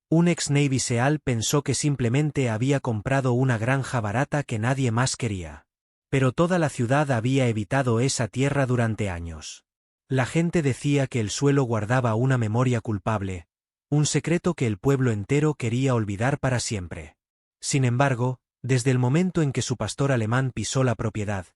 Un ex Navy SEAL pensó que simplemente había comprado una granja barata que nadie más quería. Pero toda la ciudad había evitado esa tierra durante años. La gente decía que el suelo guardaba una memoria culpable, un secreto que el pueblo entero quería olvidar para siempre. Sin embargo, desde el momento en que su pastor alemán pisó la propiedad,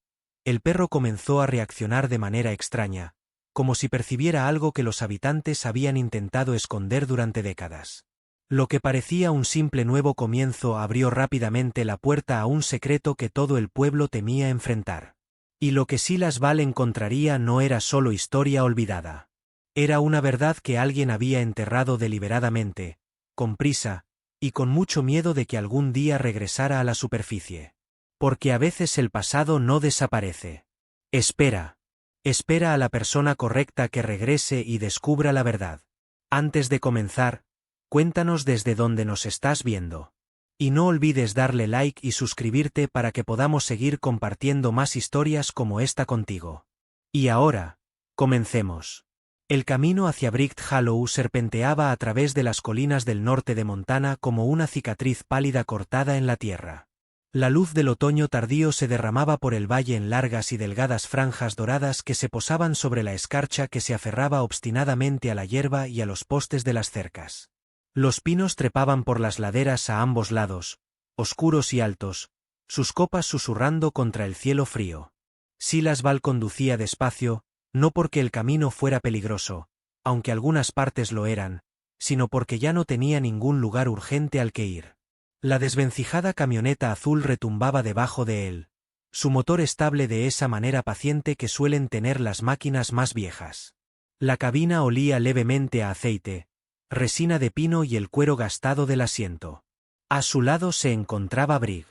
el perro comenzó a reaccionar de manera extraña, como si percibiera algo que los habitantes habían intentado esconder durante décadas. Lo que parecía un simple nuevo comienzo abrió rápidamente la puerta a un secreto que todo el pueblo temía enfrentar. Y lo que Silas Val encontraría no era solo historia olvidada. Era una verdad que alguien había enterrado deliberadamente, con prisa, y con mucho miedo de que algún día regresara a la superficie. Porque a veces el pasado no desaparece. Espera. Espera a la persona correcta que regrese y descubra la verdad. Antes de comenzar, cuéntanos desde dónde nos estás viendo. Y no olvides darle like y suscribirte para que podamos seguir compartiendo más historias como esta contigo. Y ahora, comencemos. El camino hacia Bright Hollow serpenteaba a través de las colinas del norte de Montana como una cicatriz pálida cortada en la tierra. La luz del otoño tardío se derramaba por el valle en largas y delgadas franjas doradas que se posaban sobre la escarcha que se aferraba obstinadamente a la hierba y a los postes de las cercas. Los pinos trepaban por las laderas a ambos lados, oscuros y altos, sus copas susurrando contra el cielo frío. Silas Val conducía despacio, no porque el camino fuera peligroso, aunque algunas partes lo eran, sino porque ya no tenía ningún lugar urgente al que ir. La desvencijada camioneta azul retumbaba debajo de él, su motor estable de esa manera paciente que suelen tener las máquinas más viejas. La cabina olía levemente a aceite, resina de pino y el cuero gastado del asiento. A su lado se encontraba Brig.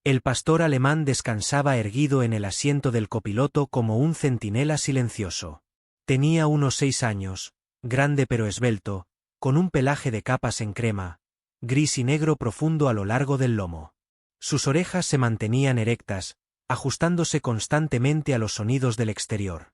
El pastor alemán descansaba erguido en el asiento del copiloto como un centinela silencioso. Tenía unos 6 años, grande pero esbelto, con un pelaje de capas en crema, gris y negro profundo a lo largo del lomo. Sus orejas se mantenían erectas, ajustándose constantemente a los sonidos del exterior.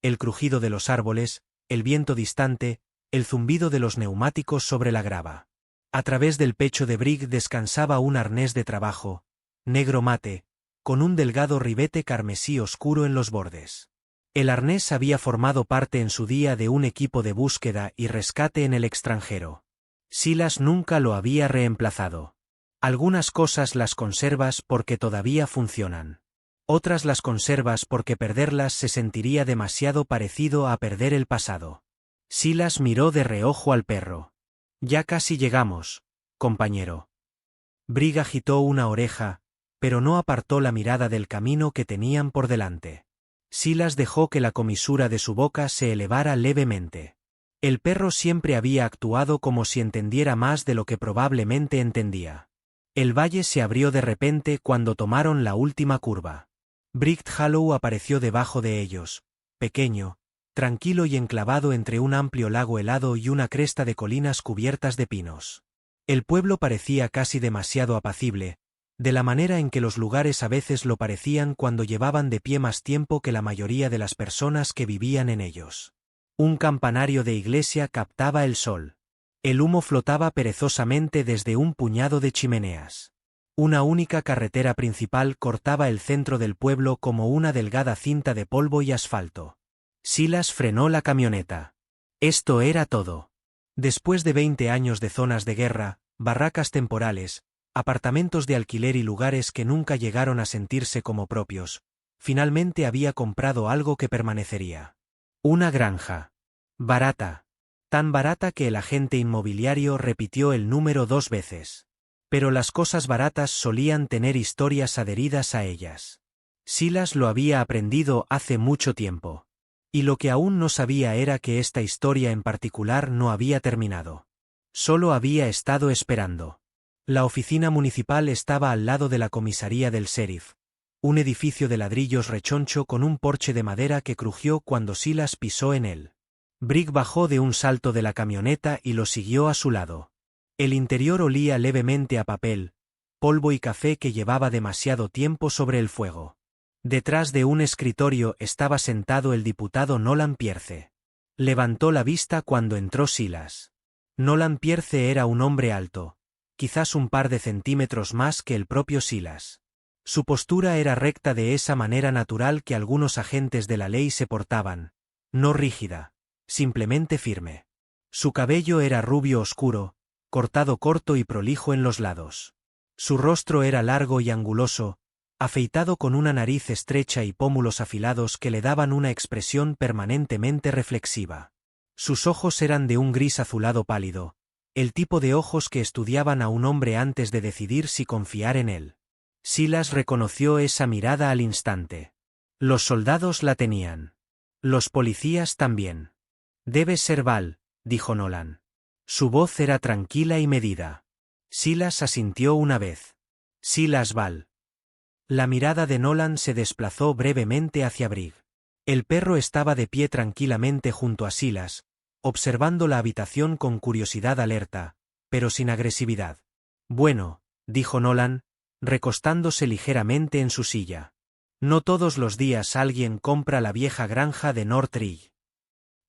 El crujido de los árboles, el viento distante, el zumbido de los neumáticos sobre la grava. A través del pecho de Brig descansaba un arnés de trabajo, negro mate, con un delgado ribete carmesí oscuro en los bordes. El arnés había formado parte en su día de un equipo de búsqueda y rescate en el extranjero. Silas nunca lo había reemplazado. Algunas cosas las conservas porque todavía funcionan. Otras las conservas porque perderlas se sentiría demasiado parecido a perder el pasado. Silas miró de reojo al perro. Ya casi llegamos, compañero. Brig agitó una oreja, pero no apartó la mirada del camino que tenían por delante. Silas dejó que la comisura de su boca se elevara levemente. El perro siempre había actuado como si entendiera más de lo que probablemente entendía. El valle se abrió de repente cuando tomaron la última curva. Bright Hollow apareció debajo de ellos, pequeño, tranquilo y enclavado entre un amplio lago helado y una cresta de colinas cubiertas de pinos. El pueblo parecía casi demasiado apacible, de la manera en que los lugares a veces lo parecían cuando llevaban de pie más tiempo que la mayoría de las personas que vivían en ellos. Un campanario de iglesia captaba el sol. El humo flotaba perezosamente desde un puñado de chimeneas. Una única carretera principal cortaba el centro del pueblo como una delgada cinta de polvo y asfalto. Silas frenó la camioneta. Esto era todo. Después de 20 años de zonas de guerra, barracas temporales, apartamentos de alquiler y lugares que nunca llegaron a sentirse como propios, finalmente había comprado algo que permanecería. Una granja. Barata. Tan barata que el agente inmobiliario repitió el número 2 veces. Pero las cosas baratas solían tener historias adheridas a ellas. Silas lo había aprendido hace mucho tiempo. Y lo que aún no sabía era que esta historia en particular no había terminado. Solo había estado esperando. La oficina municipal estaba al lado de la comisaría del sheriff, un edificio de ladrillos rechoncho con un porche de madera que crujió cuando Silas pisó en él. Brig bajó de un salto de la camioneta y lo siguió a su lado. El interior olía levemente a papel, polvo y café que llevaba demasiado tiempo sobre el fuego. Detrás de un escritorio estaba sentado el diputado Nolan Pierce. Levantó la vista cuando entró Silas. Nolan Pierce era un hombre alto, quizás un par de centímetros más que el propio Silas. Su postura era recta de esa manera natural que algunos agentes de la ley se portaban, no rígida, simplemente firme. Su cabello era rubio oscuro, cortado corto y prolijo en los lados. Su rostro era largo y anguloso, afeitado con una nariz estrecha y pómulos afilados que le daban una expresión permanentemente reflexiva. Sus ojos eran de un gris azulado pálido, el tipo de ojos que estudiaban a un hombre antes de decidir si confiar en él. Silas reconoció esa mirada al instante. Los soldados la tenían. Los policías también. Debe ser Val, dijo Nolan. Su voz era tranquila y medida. Silas asintió una vez. Silas Val. La mirada de Nolan se desplazó brevemente hacia Brigg. El perro estaba de pie tranquilamente junto a Silas, observando la habitación con curiosidad alerta, pero sin agresividad. Bueno, dijo Nolan, recostándose ligeramente en su silla. No todos los días alguien compra la vieja granja de Northridge.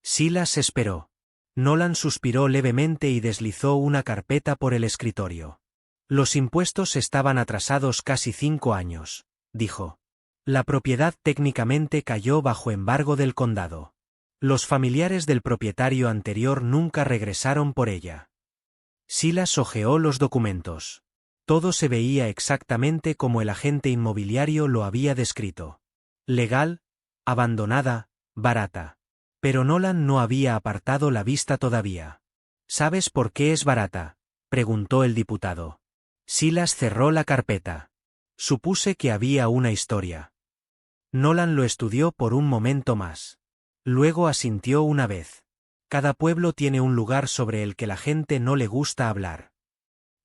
Silas esperó. Nolan suspiró levemente y deslizó una carpeta por el escritorio. Los impuestos estaban atrasados casi 5 años, dijo. La propiedad técnicamente cayó bajo embargo del condado. Los familiares del propietario anterior nunca regresaron por ella. Silas hojeó los documentos. Todo se veía exactamente como el agente inmobiliario lo había descrito. Legal, abandonada, barata. Pero Nolan no había apartado la vista todavía. ¿Sabes por qué es barata?, preguntó el diputado. Silas cerró la carpeta. Supuse que había una historia. Nolan lo estudió por un momento más. Luego asintió una vez. Cada pueblo tiene un lugar sobre el que la gente no le gusta hablar.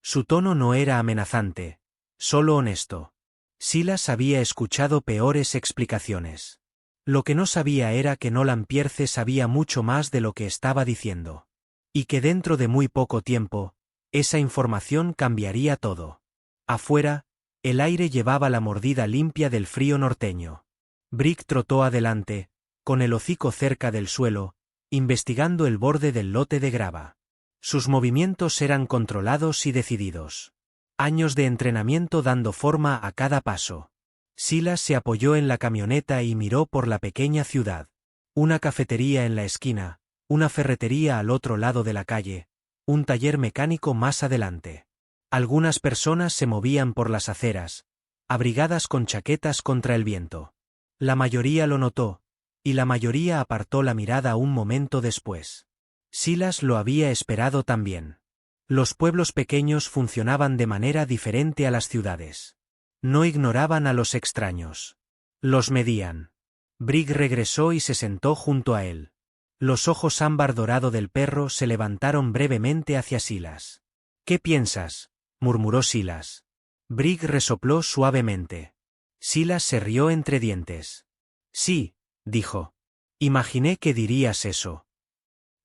Su tono no era amenazante, solo honesto. Silas había escuchado peores explicaciones. Lo que no sabía era que Nolan Pierce sabía mucho más de lo que estaba diciendo. Y que dentro de muy poco tiempo, esa información cambiaría todo. Afuera, el aire llevaba la mordida limpia del frío norteño. Brigg trotó adelante, con el hocico cerca del suelo, investigando el borde del lote de grava. Sus movimientos eran controlados y decididos. Años de entrenamiento dando forma a cada paso. Silas se apoyó en la camioneta y miró por la pequeña ciudad. Una cafetería en la esquina, una ferretería al otro lado de la calle, un taller mecánico más adelante. Algunas personas se movían por las aceras, abrigadas con chaquetas contra el viento. La mayoría lo notó, y la mayoría apartó la mirada un momento después. Silas lo había esperado también. Los pueblos pequeños funcionaban de manera diferente a las ciudades. No ignoraban a los extraños. Los medían. Brigg regresó y se sentó junto a él. Los ojos ámbar dorado del perro se levantaron brevemente hacia Silas. «¿Qué piensas?», murmuró Silas. Brigg resopló suavemente. Silas se rió entre dientes. «Sí», dijo. «Imaginé que dirías eso».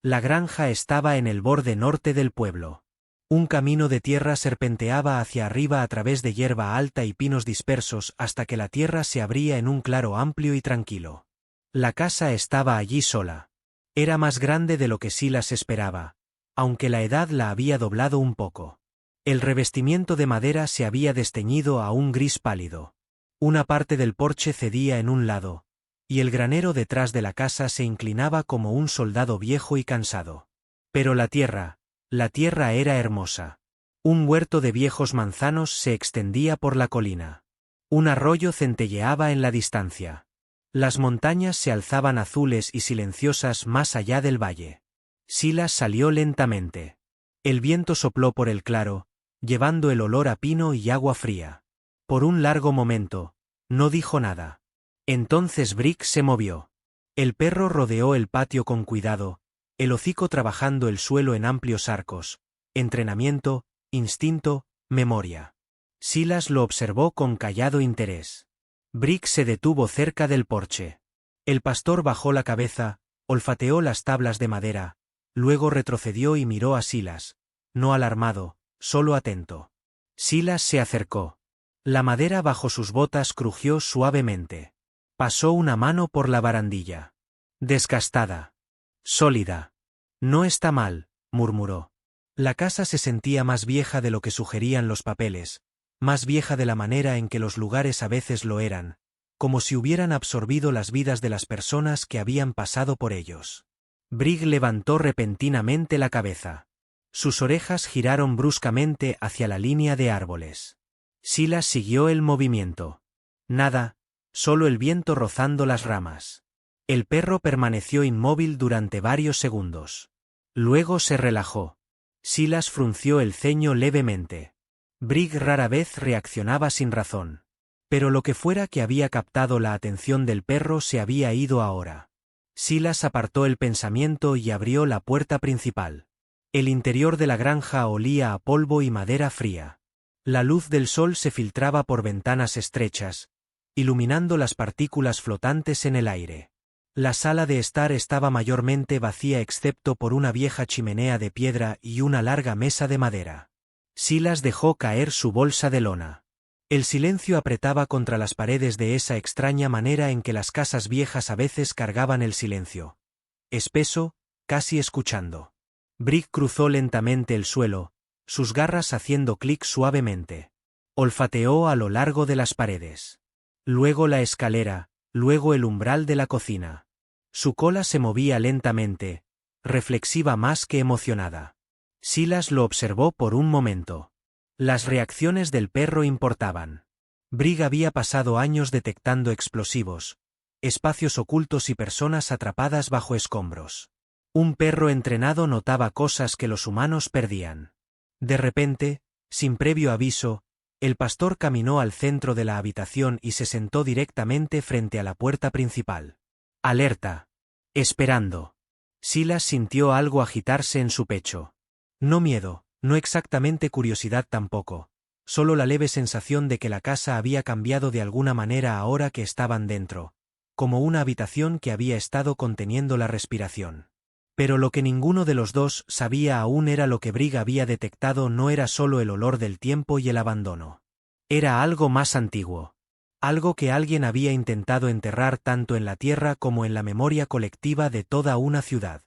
La granja estaba en el borde norte del pueblo. Un camino de tierra serpenteaba hacia arriba a través de hierba alta y pinos dispersos hasta que la tierra se abría en un claro amplio y tranquilo. La casa estaba allí sola. Era más grande de lo que Silas esperaba, aunque la edad la había doblado un poco. El revestimiento de madera se había desteñido a un gris pálido. Una parte del porche cedía en un lado, y el granero detrás de la casa se inclinaba como un soldado viejo y cansado. Pero la tierra era hermosa. Un huerto de viejos manzanos se extendía por la colina. Un arroyo centelleaba en la distancia. Las montañas se alzaban azules y silenciosas más allá del valle. Silas salió lentamente. El viento sopló por el claro, llevando el olor a pino y agua fría. Por un largo momento, no dijo nada. Entonces Brigg se movió. El perro rodeó el patio con cuidado, el hocico trabajando el suelo en amplios arcos, entrenamiento, instinto, memoria. Silas lo observó con callado interés. Brigg se detuvo cerca del porche. El pastor bajó la cabeza, olfateó las tablas de madera, luego retrocedió y miró a Silas, no alarmado, solo atento. Silas se acercó. La madera bajo sus botas crujió suavemente. Pasó una mano por la barandilla. Desgastada. Sólida. No está mal, murmuró. La casa se sentía más vieja de lo que sugerían los papeles, más vieja de la manera en que los lugares a veces lo eran, como si hubieran absorbido las vidas de las personas que habían pasado por ellos. Brigg levantó repentinamente la cabeza. Sus orejas giraron bruscamente hacia la línea de árboles. Silas siguió el movimiento. Nada, solo el viento rozando las ramas. El perro permaneció inmóvil durante varios segundos. Luego se relajó. Silas frunció el ceño levemente. Brigg rara vez reaccionaba sin razón. Pero lo que fuera que había captado la atención del perro se había ido ahora. Silas apartó el pensamiento y abrió la puerta principal. El interior de la granja olía a polvo y madera fría. La luz del sol se filtraba por ventanas estrechas, iluminando las partículas flotantes en el aire. La sala de estar estaba mayormente vacía excepto por una vieja chimenea de piedra y una larga mesa de madera. Silas dejó caer su bolsa de lona. El silencio apretaba contra las paredes de esa extraña manera en que las casas viejas a veces cargaban el silencio. Espeso, casi escuchando. Brigg cruzó lentamente el suelo, sus garras haciendo clic suavemente. Olfateó a lo largo de las paredes. Luego la escalera, luego el umbral de la cocina. Su cola se movía lentamente, reflexiva más que emocionada. Silas lo observó por un momento. Las reacciones del perro importaban. Brigg había pasado años detectando explosivos, espacios ocultos y personas atrapadas bajo escombros. Un perro entrenado notaba cosas que los humanos perdían. De repente, sin previo aviso, el pastor caminó al centro de la habitación y se sentó directamente frente a la puerta principal. Alerta. Esperando. Silas sintió algo agitarse en su pecho. No miedo, no exactamente curiosidad tampoco, solo la leve sensación de que la casa había cambiado de alguna manera ahora que estaban dentro, como una habitación que había estado conteniendo la respiración. Pero lo que ninguno de los dos sabía aún era lo que Brigg había detectado no era solo el olor del tiempo y el abandono. Era algo más antiguo. Algo que alguien había intentado enterrar tanto en la tierra como en la memoria colectiva de toda una ciudad.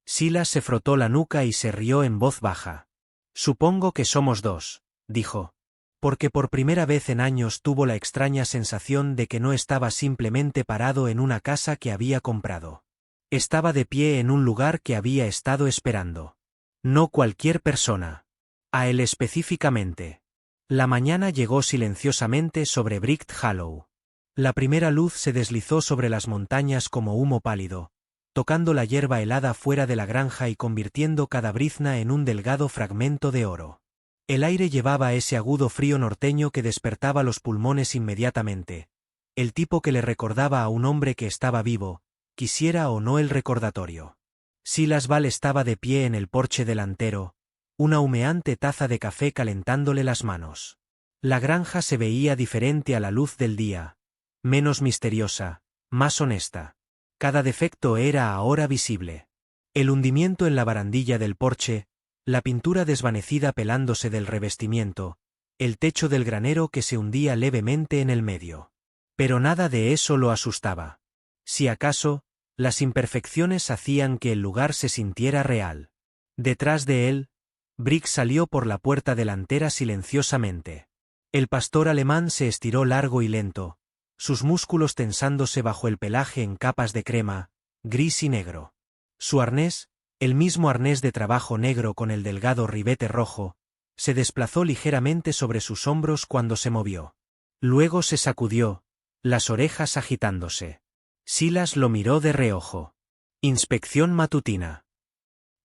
Silas se frotó la nuca y se rió en voz baja. Supongo que somos dos, dijo. Porque por primera vez en años tuvo la extraña sensación de que no estaba simplemente parado en una casa que había comprado. Estaba de pie en un lugar que había estado esperando. No cualquier persona. A él específicamente. La mañana llegó silenciosamente sobre Bright Hollow. La primera luz se deslizó sobre las montañas como humo pálido, tocando la hierba helada fuera de la granja y convirtiendo cada brizna en un delgado fragmento de oro. El aire llevaba ese agudo frío norteño que despertaba los pulmones inmediatamente, el tipo que le recordaba a un hombre que estaba vivo, quisiera o no el recordatorio. Silas Val estaba de pie en el porche delantero, una humeante taza de café calentándole las manos. La granja se veía diferente a la luz del día, menos misteriosa, más honesta. Cada defecto era ahora visible. El hundimiento en la barandilla del porche, la pintura desvanecida pelándose del revestimiento, el techo del granero que se hundía levemente en el medio. Pero nada de eso lo asustaba. Si acaso, las imperfecciones hacían que el lugar se sintiera real. Detrás de él, Brigg salió por la puerta delantera silenciosamente. El pastor alemán se estiró largo y lento, sus músculos tensándose bajo el pelaje en capas de crema, gris y negro. Su arnés, el mismo arnés de trabajo negro con el delgado ribete rojo, se desplazó ligeramente sobre sus hombros cuando se movió. Luego se sacudió, las orejas agitándose. Silas lo miró de reojo. Inspección matutina.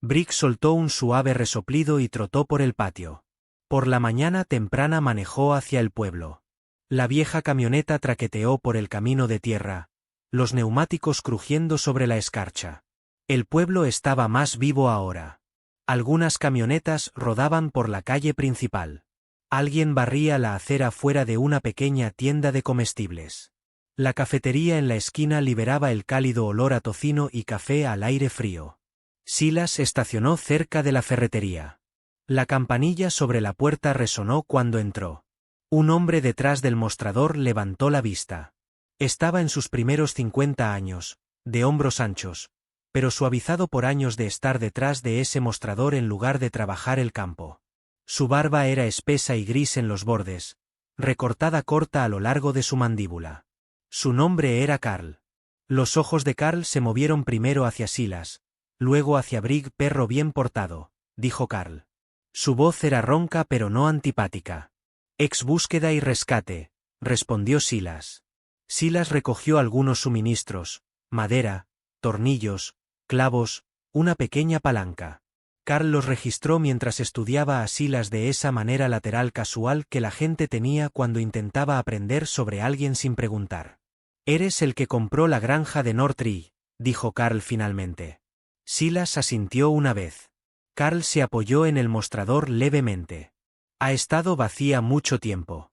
Brigg soltó un suave resoplido y trotó por el patio. Por la mañana temprana manejó hacia el pueblo. La vieja camioneta traqueteó por el camino de tierra, los neumáticos crujiendo sobre la escarcha. El pueblo estaba más vivo ahora. Algunas camionetas rodaban por la calle principal. Alguien barría la acera fuera de una pequeña tienda de comestibles. La cafetería en la esquina liberaba el cálido olor a tocino y café al aire frío. Silas estacionó cerca de la ferretería. La campanilla sobre la puerta resonó cuando entró. Un hombre detrás del mostrador levantó la vista. Estaba en sus primeros 50 años, de hombros anchos, pero suavizado por años de estar detrás de ese mostrador en lugar de trabajar el campo. Su barba era espesa y gris en los bordes, recortada corta a lo largo de su mandíbula. Su nombre era Carl. Los ojos de Carl se movieron primero hacia Silas, luego hacia Brig. Perro bien portado, dijo Carl. Su voz era ronca pero no antipática. Ex búsqueda y rescate, respondió Silas. Silas recogió algunos suministros, madera, tornillos, clavos, una pequeña palanca. Carl los registró mientras estudiaba a Silas de esa manera lateral casual que la gente tenía cuando intentaba aprender sobre alguien sin preguntar. «Eres el que compró la granja de Nortree», dijo Carl finalmente. Silas asintió una vez. Carl se apoyó en el mostrador levemente. «Ha estado vacía mucho tiempo».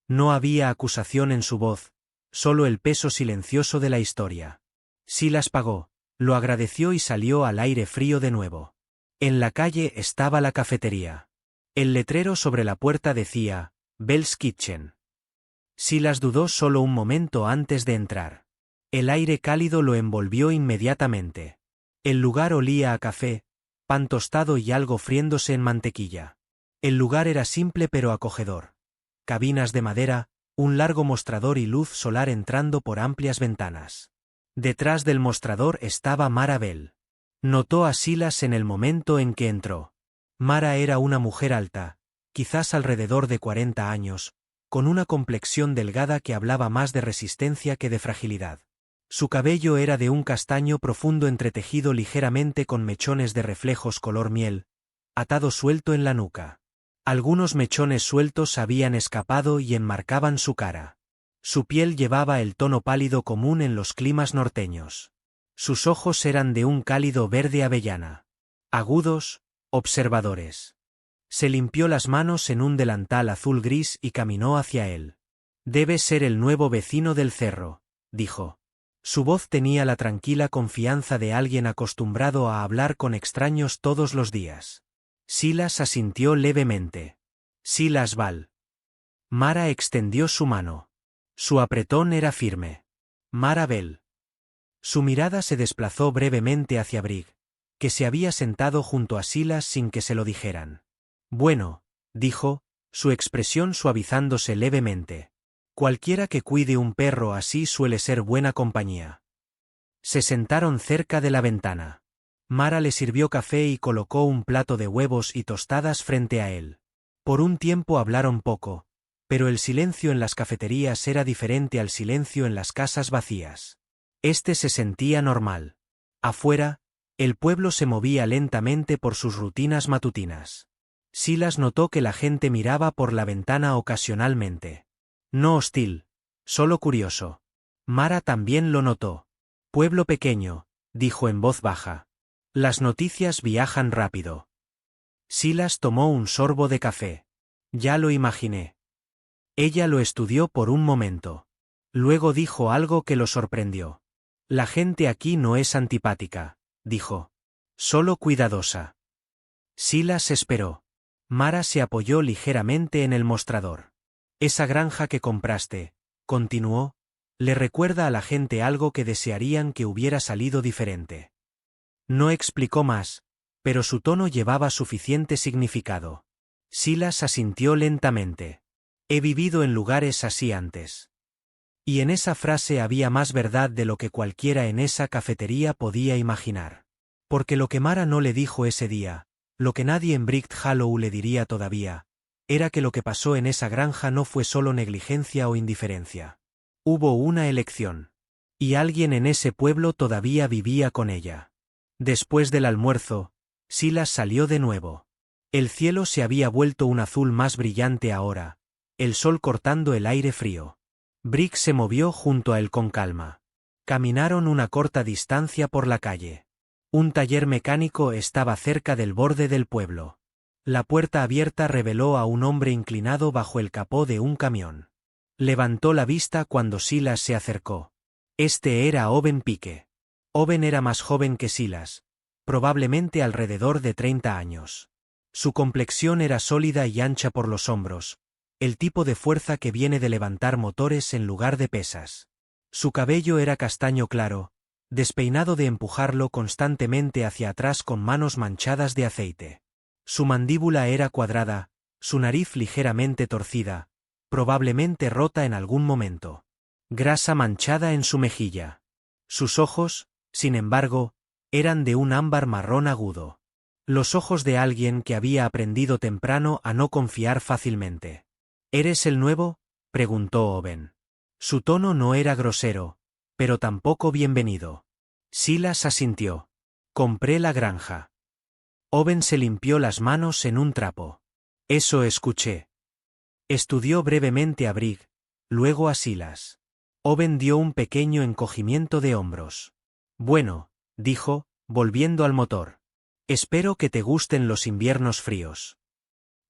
No había acusación en su voz, solo el peso silencioso de la historia. Silas pagó, lo agradeció y salió al aire frío de nuevo. En la calle estaba la cafetería. El letrero sobre la puerta decía, Bell's Kitchen. Silas dudó solo un momento antes de entrar. El aire cálido lo envolvió inmediatamente. El lugar olía a café, pan tostado y algo friéndose en mantequilla. El lugar era simple pero acogedor. Cabinas de madera, un largo mostrador y luz solar entrando por amplias ventanas. Detrás del mostrador estaba Mara Bell. Notó a Silas en el momento en que entró. Mara era una mujer alta, quizás alrededor de 40 años, con una complexión delgada que hablaba más de resistencia que de fragilidad. Su cabello era de un castaño profundo entretejido ligeramente con mechones de reflejos color miel, atado suelto en la nuca. Algunos mechones sueltos habían escapado y enmarcaban su cara. Su piel llevaba el tono pálido común en los climas norteños. Sus ojos eran de un cálido verde avellana. Agudos, observadores. Se limpió las manos en un delantal azul gris y caminó hacia él. «Debe ser el nuevo vecino del cerro», dijo. Su voz tenía la tranquila confianza de alguien acostumbrado a hablar con extraños todos los días. Silas asintió levemente. «Silas Val». Mara extendió su mano. Su apretón era firme. «Mara Bell». Su mirada se desplazó brevemente hacia Brig, que se había sentado junto a Silas sin que se lo dijeran. «Bueno», dijo, su expresión suavizándose levemente. «Cualquiera que cuide un perro así suele ser buena compañía». Se sentaron cerca de la ventana. Mara le sirvió café y colocó un plato de huevos y tostadas frente a él. Por un tiempo hablaron poco, pero el silencio en las cafeterías era diferente al silencio en las casas vacías. Este se sentía normal. Afuera, el pueblo se movía lentamente por sus rutinas matutinas. Silas notó que la gente miraba por la ventana ocasionalmente. No hostil, solo curioso. Mara también lo notó. «Pueblo pequeño», dijo en voz baja. «Las noticias viajan rápido». Silas tomó un sorbo de café. «Ya lo imaginé». Ella lo estudió por un momento. Luego dijo algo que lo sorprendió. «La gente aquí no es antipática», dijo. «Solo cuidadosa». Silas esperó. Mara se apoyó ligeramente en el mostrador. «Esa granja que compraste», continuó, «le recuerda a la gente algo que desearían que hubiera salido diferente». No explicó más, pero su tono llevaba suficiente significado. Silas asintió lentamente. «He vivido en lugares así antes». Y en esa frase había más verdad de lo que cualquiera en esa cafetería podía imaginar. Porque lo que Mara no le dijo ese día, lo que nadie en Bright Hollow le diría todavía, era que lo que pasó en esa granja no fue solo negligencia o indiferencia. Hubo una elección. Y alguien en ese pueblo todavía vivía con ella. Después del almuerzo, Silas salió de nuevo. El cielo se había vuelto un azul más brillante ahora, el sol cortando el aire frío. Brick se movió junto a él con calma. Caminaron una corta distancia por la calle. Un taller mecánico estaba cerca del borde del pueblo. La puerta abierta reveló a un hombre inclinado bajo el capó de un camión. Levantó la vista cuando Silas se acercó. Este era Owen Pike. Owen era más joven que Silas, probablemente alrededor de 30 años. Su complexión era sólida y ancha por los hombros, el tipo de fuerza que viene de levantar motores en lugar de pesas. Su cabello era castaño claro, despeinado de empujarlo constantemente hacia atrás con manos manchadas de aceite. Su mandíbula era cuadrada, su nariz ligeramente torcida, probablemente rota en algún momento. Grasa manchada en su mejilla. Sus ojos, sin embargo, eran de un ámbar marrón agudo. Los ojos de alguien que había aprendido temprano a no confiar fácilmente. ¿Eres el nuevo?, preguntó Owen. Su tono no era grosero, pero tampoco bienvenido. Silas asintió. Compré la granja. Owen se limpió las manos en un trapo. Eso escuché. Estudió brevemente a Brigg, luego a Silas. Owen dio un pequeño encogimiento de hombros. Bueno, dijo, volviendo al motor. Espero que te gusten los inviernos fríos.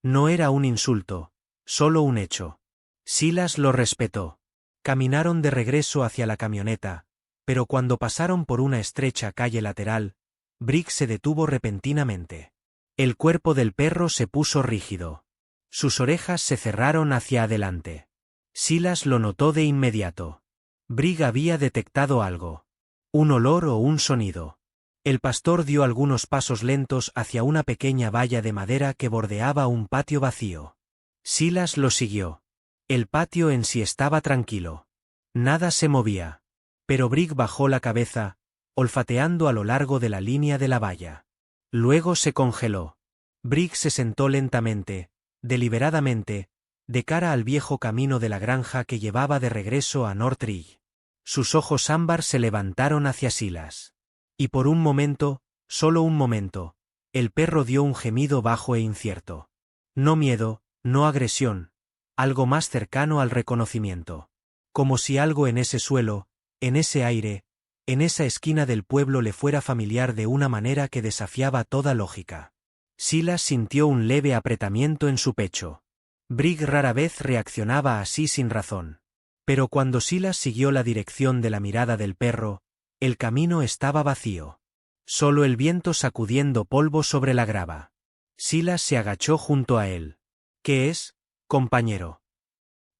No era un insulto, solo un hecho. Silas lo respetó. Caminaron de regreso hacia la camioneta, pero cuando pasaron por una estrecha calle lateral, Brigg se detuvo repentinamente. El cuerpo del perro se puso rígido. Sus orejas se cerraron hacia adelante. Silas lo notó de inmediato. Brigg había detectado algo. Un olor o un sonido. El pastor dio algunos pasos lentos hacia una pequeña valla de madera que bordeaba un patio vacío. Silas lo siguió. El patio en sí estaba tranquilo. Nada se movía. Pero Brigg bajó la cabeza, olfateando a lo largo de la línea de la valla. Luego se congeló. Brigg se sentó lentamente, deliberadamente, de cara al viejo camino de la granja que llevaba de regreso a Northridge. Sus ojos ámbar se levantaron hacia Silas. Y por un momento, solo un momento, el perro dio un gemido bajo e incierto. No miedo, no agresión, algo más cercano al reconocimiento. Como si algo en ese suelo, en ese aire, en esa esquina del pueblo le fuera familiar de una manera que desafiaba toda lógica. Silas sintió un leve apretamiento en su pecho. Brigg rara vez reaccionaba así sin razón. Pero cuando Silas siguió la dirección de la mirada del perro, el camino estaba vacío. Solo el viento sacudiendo polvo sobre la grava. Silas se agachó junto a él. ¿Qué es, compañero?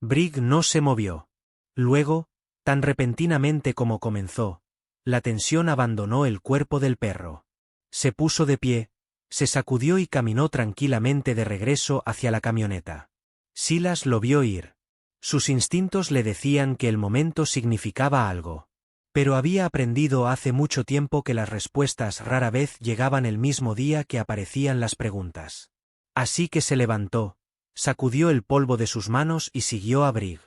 Brigg no se movió. Luego, tan repentinamente como comenzó, la tensión abandonó el cuerpo del perro. Se puso de pie, se sacudió y caminó tranquilamente de regreso hacia la camioneta. Silas lo vio ir. Sus instintos le decían que el momento significaba algo. Pero había aprendido hace mucho tiempo que las respuestas rara vez llegaban el mismo día que aparecían las preguntas. Así que se levantó, sacudió el polvo de sus manos y siguió a Brigg.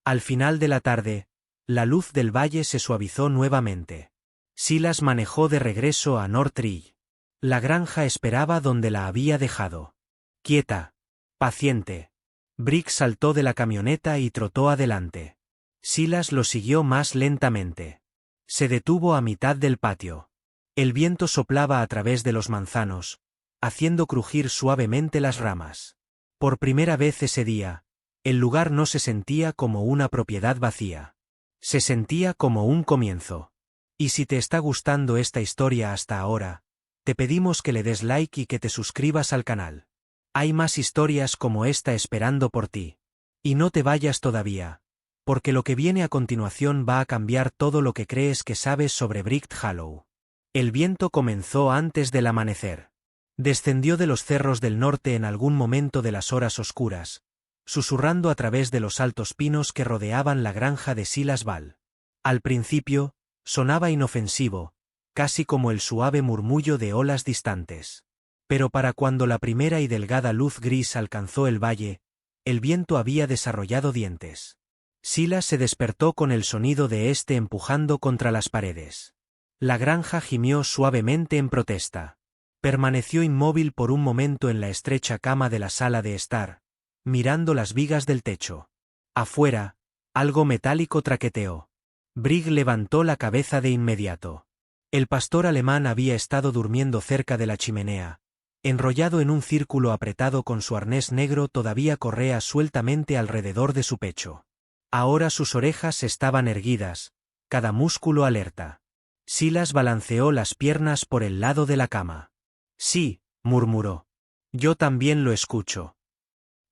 Al final de la tarde, la luz del valle se suavizó nuevamente. Silas manejó de regreso a Northridge. La granja esperaba donde la había dejado. Quieta. Paciente. Brigg saltó de la camioneta y trotó adelante. Silas lo siguió más lentamente. Se detuvo a mitad del patio. El viento soplaba a través de los manzanos, haciendo crujir suavemente las ramas. Por primera vez ese día, el lugar no se sentía como una propiedad vacía. Se sentía como un comienzo. Y si te está gustando esta historia hasta ahora, te pedimos que le des like y que te suscribas al canal. Hay más historias como esta esperando por ti. Y no te vayas todavía, porque lo que viene a continuación va a cambiar todo lo que crees que sabes sobre Bright Hollow. El viento comenzó antes del amanecer. Descendió de los cerros del norte en algún momento de las horas oscuras, susurrando a través de los altos pinos que rodeaban la granja de Silas Ball. Al principio, sonaba inofensivo, casi como el suave murmullo de olas distantes. Pero para cuando la primera y delgada luz gris alcanzó el valle, el viento había desarrollado dientes. Silas se despertó con el sonido de éste empujando contra las paredes. La granja gimió suavemente en protesta. Permaneció inmóvil por un momento en la estrecha cama de la sala de estar, mirando las vigas del techo. Afuera, algo metálico traqueteó. Brigg levantó la cabeza de inmediato. El pastor alemán había estado durmiendo cerca de la chimenea, enrollado en un círculo apretado con su arnés negro todavía correa sueltamente alrededor de su pecho. Ahora sus orejas estaban erguidas, cada músculo alerta. Silas balanceó las piernas por el lado de la cama. Sí, murmuró. Yo también lo escucho.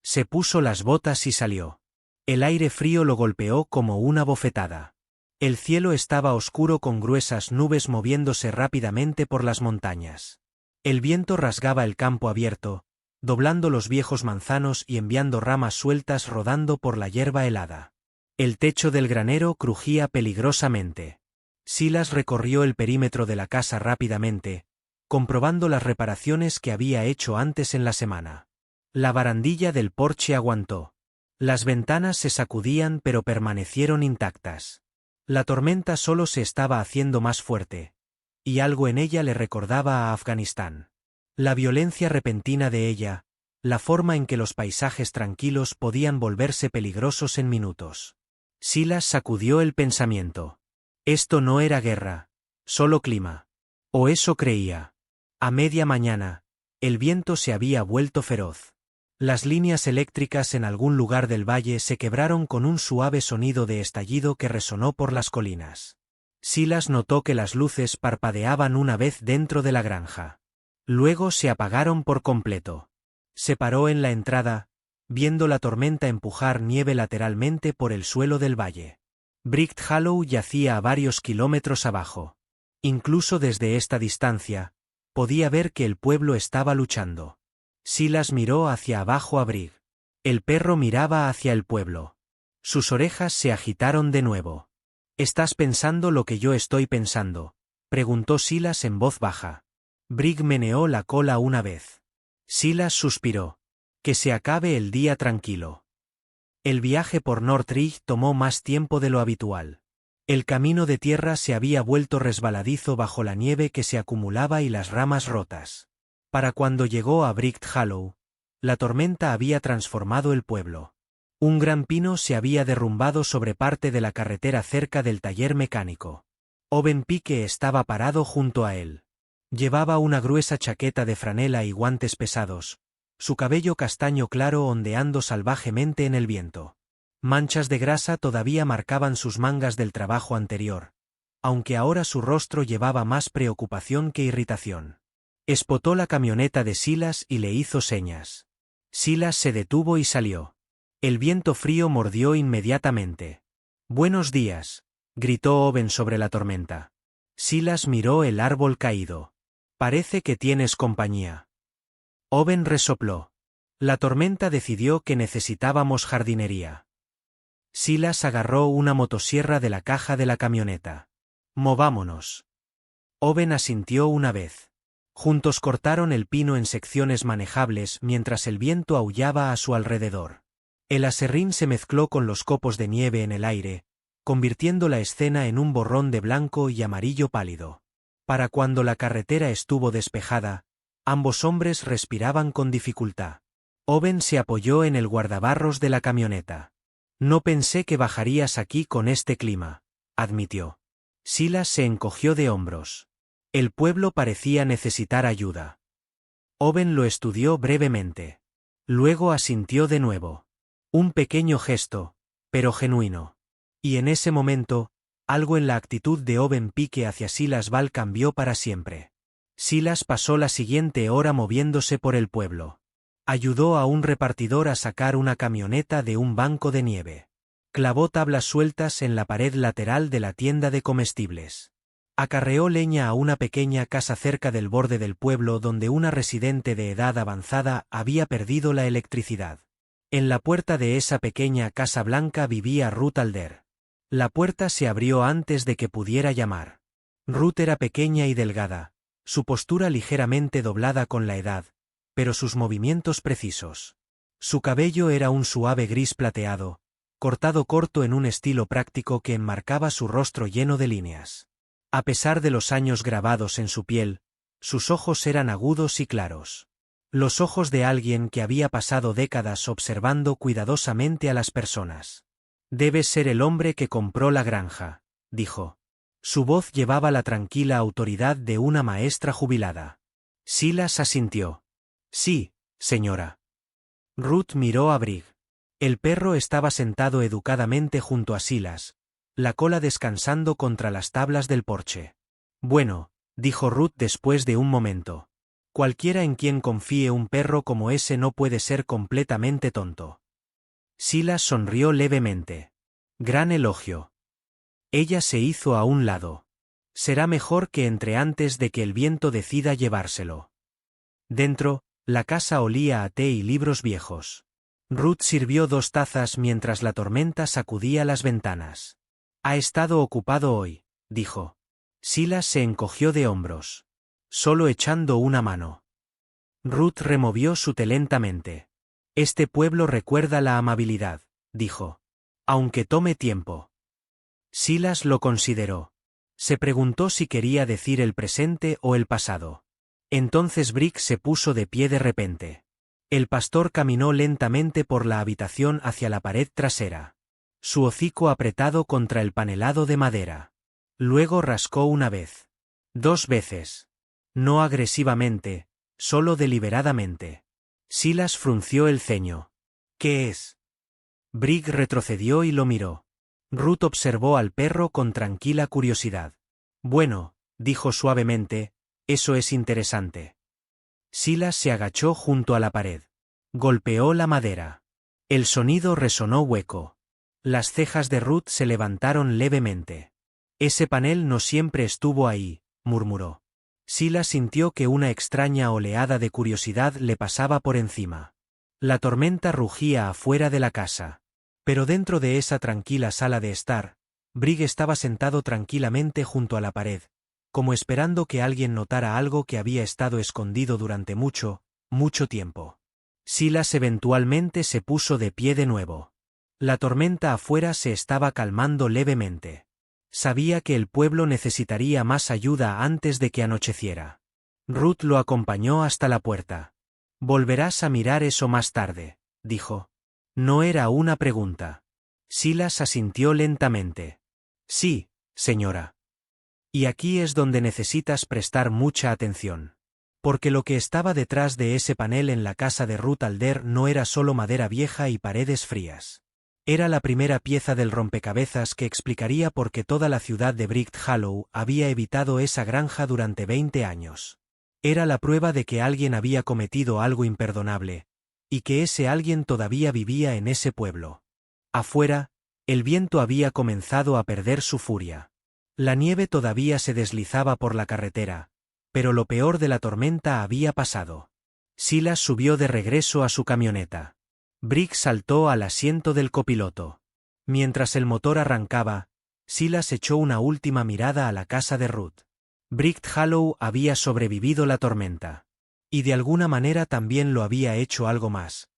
Se puso las botas y salió. El aire frío lo golpeó como una bofetada. El cielo estaba oscuro con gruesas nubes moviéndose rápidamente por las montañas. El viento rasgaba el campo abierto, doblando los viejos manzanos y enviando ramas sueltas rodando por la hierba helada. El techo del granero crujía peligrosamente. Silas recorrió el perímetro de la casa rápidamente, comprobando las reparaciones que había hecho antes en la semana. La barandilla del porche aguantó. Las ventanas se sacudían pero permanecieron intactas. La tormenta solo se estaba haciendo más fuerte, y algo en ella le recordaba a Afganistán. La violencia repentina de ella, la forma en que los paisajes tranquilos podían volverse peligrosos en minutos. Silas sacudió el pensamiento. Esto no era guerra, solo clima. O eso creía. A media mañana, el viento se había vuelto feroz. Las líneas eléctricas en algún lugar del valle se quebraron con un suave sonido de estallido que resonó por las colinas. Silas notó que las luces parpadeaban una vez dentro de la granja. Luego se apagaron por completo. Se paró en la entrada, viendo la tormenta empujar nieve lateralmente por el suelo del valle. Bright Hollow yacía a varios kilómetros abajo. Incluso desde esta distancia, podía ver que el pueblo estaba luchando. Silas miró hacia abajo a Brig. El perro miraba hacia el pueblo. Sus orejas se agitaron de nuevo. «¿Estás pensando lo que yo estoy pensando?», preguntó Silas en voz baja. Brig meneó la cola una vez. Silas suspiró. «Que se acabe el día tranquilo». El viaje por Northridge tomó más tiempo de lo habitual. El camino de tierra se había vuelto resbaladizo bajo la nieve que se acumulaba y las ramas rotas. Para cuando llegó a Bright Hollow, la tormenta había transformado el pueblo. Un gran pino se había derrumbado sobre parte de la carretera cerca del taller mecánico. Owen Pike estaba parado junto a él. Llevaba una gruesa chaqueta de franela y guantes pesados, su cabello castaño claro ondeando salvajemente en el viento. Manchas de grasa todavía marcaban sus mangas del trabajo anterior, aunque ahora su rostro llevaba más preocupación que irritación. Espotó la camioneta de Silas y le hizo señas. Silas se detuvo y salió. El viento frío mordió inmediatamente. «Buenos días», gritó Owen sobre la tormenta. Silas miró el árbol caído. «Parece que tienes compañía». Owen resopló. La tormenta decidió que necesitábamos jardinería. Silas agarró una motosierra de la caja de la camioneta. «Movámonos». Owen asintió una vez. Juntos cortaron el pino en secciones manejables mientras el viento aullaba a su alrededor. El aserrín se mezcló con los copos de nieve en el aire, convirtiendo la escena en un borrón de blanco y amarillo pálido. Para cuando la carretera estuvo despejada, ambos hombres respiraban con dificultad. Owen se apoyó en el guardabarros de la camioneta. «No pensé que bajarías aquí con este clima», admitió. Silas se encogió de hombros. El pueblo parecía necesitar ayuda. Owen lo estudió brevemente. Luego asintió de nuevo. Un pequeño gesto, pero genuino. Y en ese momento, algo en la actitud de Owen Pike hacia Silas Val cambió para siempre. Silas pasó la siguiente hora moviéndose por el pueblo. Ayudó a un repartidor a sacar una camioneta de un banco de nieve. Clavó tablas sueltas en la pared lateral de la tienda de comestibles. Acarreó leña a una pequeña casa cerca del borde del pueblo donde una residente de edad avanzada había perdido la electricidad. En la puerta de esa pequeña casa blanca vivía Ruth Alder. La puerta se abrió antes de que pudiera llamar. Ruth era pequeña y delgada, su postura ligeramente doblada con la edad, pero sus movimientos precisos. Su cabello era un suave gris plateado, cortado corto en un estilo práctico que enmarcaba su rostro lleno de líneas. A pesar de los años grabados en su piel, sus ojos eran agudos y claros. Los ojos de alguien que había pasado décadas observando cuidadosamente a las personas. «Debes ser el hombre que compró la granja», dijo. Su voz llevaba la tranquila autoridad de una maestra jubilada. Silas asintió. «Sí, señora». Ruth miró a Brig. El perro estaba sentado educadamente junto a Silas, la cola descansando contra las tablas del porche. «Bueno», dijo Ruth después de un momento. «Cualquiera en quien confíe un perro como ese no puede ser completamente tonto». Silas sonrió levemente. «Gran elogio». Ella se hizo a un lado. Será mejor que entre antes de que el viento decida llevárselo. Dentro, la casa olía a té y libros viejos. Ruth sirvió 2 tazas mientras la tormenta sacudía las ventanas. Ha estado ocupado hoy, dijo. Silas se encogió de hombros. Solo echando una mano. Ruth removió su té lentamente. Este pueblo recuerda la amabilidad, dijo. Aunque tome tiempo. Silas lo consideró. Se preguntó si quería decir el presente o el pasado. Entonces Brick se puso de pie de repente. El pastor caminó lentamente por la habitación hacia la pared trasera. Su hocico apretado contra el panelado de madera. Luego rascó una vez. 2 veces. No agresivamente, solo deliberadamente. Silas frunció el ceño. ¿Qué es? Brick retrocedió y lo miró. Ruth observó al perro con tranquila curiosidad. Bueno, dijo suavemente, eso es interesante. Silas se agachó junto a la pared. Golpeó la madera. El sonido resonó hueco. Las cejas de Ruth se levantaron levemente. Ese panel no siempre estuvo ahí, murmuró. Silas sintió que una extraña oleada de curiosidad le pasaba por encima. La tormenta rugía afuera de la casa. Pero dentro de esa tranquila sala de estar, Brick estaba sentado tranquilamente junto a la pared, como esperando que alguien notara algo que había estado escondido durante mucho, mucho tiempo. Silas eventualmente se puso de pie de nuevo. La tormenta afuera se estaba calmando levemente. Sabía que el pueblo necesitaría más ayuda antes de que anocheciera. Ruth lo acompañó hasta la puerta. «Volverás a mirar eso más tarde», dijo. No era una pregunta. Silas asintió lentamente. Sí, señora. Y aquí es donde necesitas prestar mucha atención. Porque lo que estaba detrás de ese panel en la casa de Ruth Alder no era solo madera vieja y paredes frías. Era la primera pieza del rompecabezas que explicaría por qué toda la ciudad de Brick Hollow había evitado esa granja durante 20 años. Era la prueba de que alguien había cometido algo imperdonable, y que ese alguien todavía vivía en ese pueblo. Afuera, el viento había comenzado a perder su furia. La nieve todavía se deslizaba por la carretera, pero lo peor de la tormenta había pasado. Silas subió de regreso a su camioneta. Brick saltó al asiento del copiloto. Mientras el motor arrancaba, Silas echó una última mirada a la casa de Ruth. Brick Hollow había sobrevivido la tormenta. Y de alguna manera también lo había hecho algo más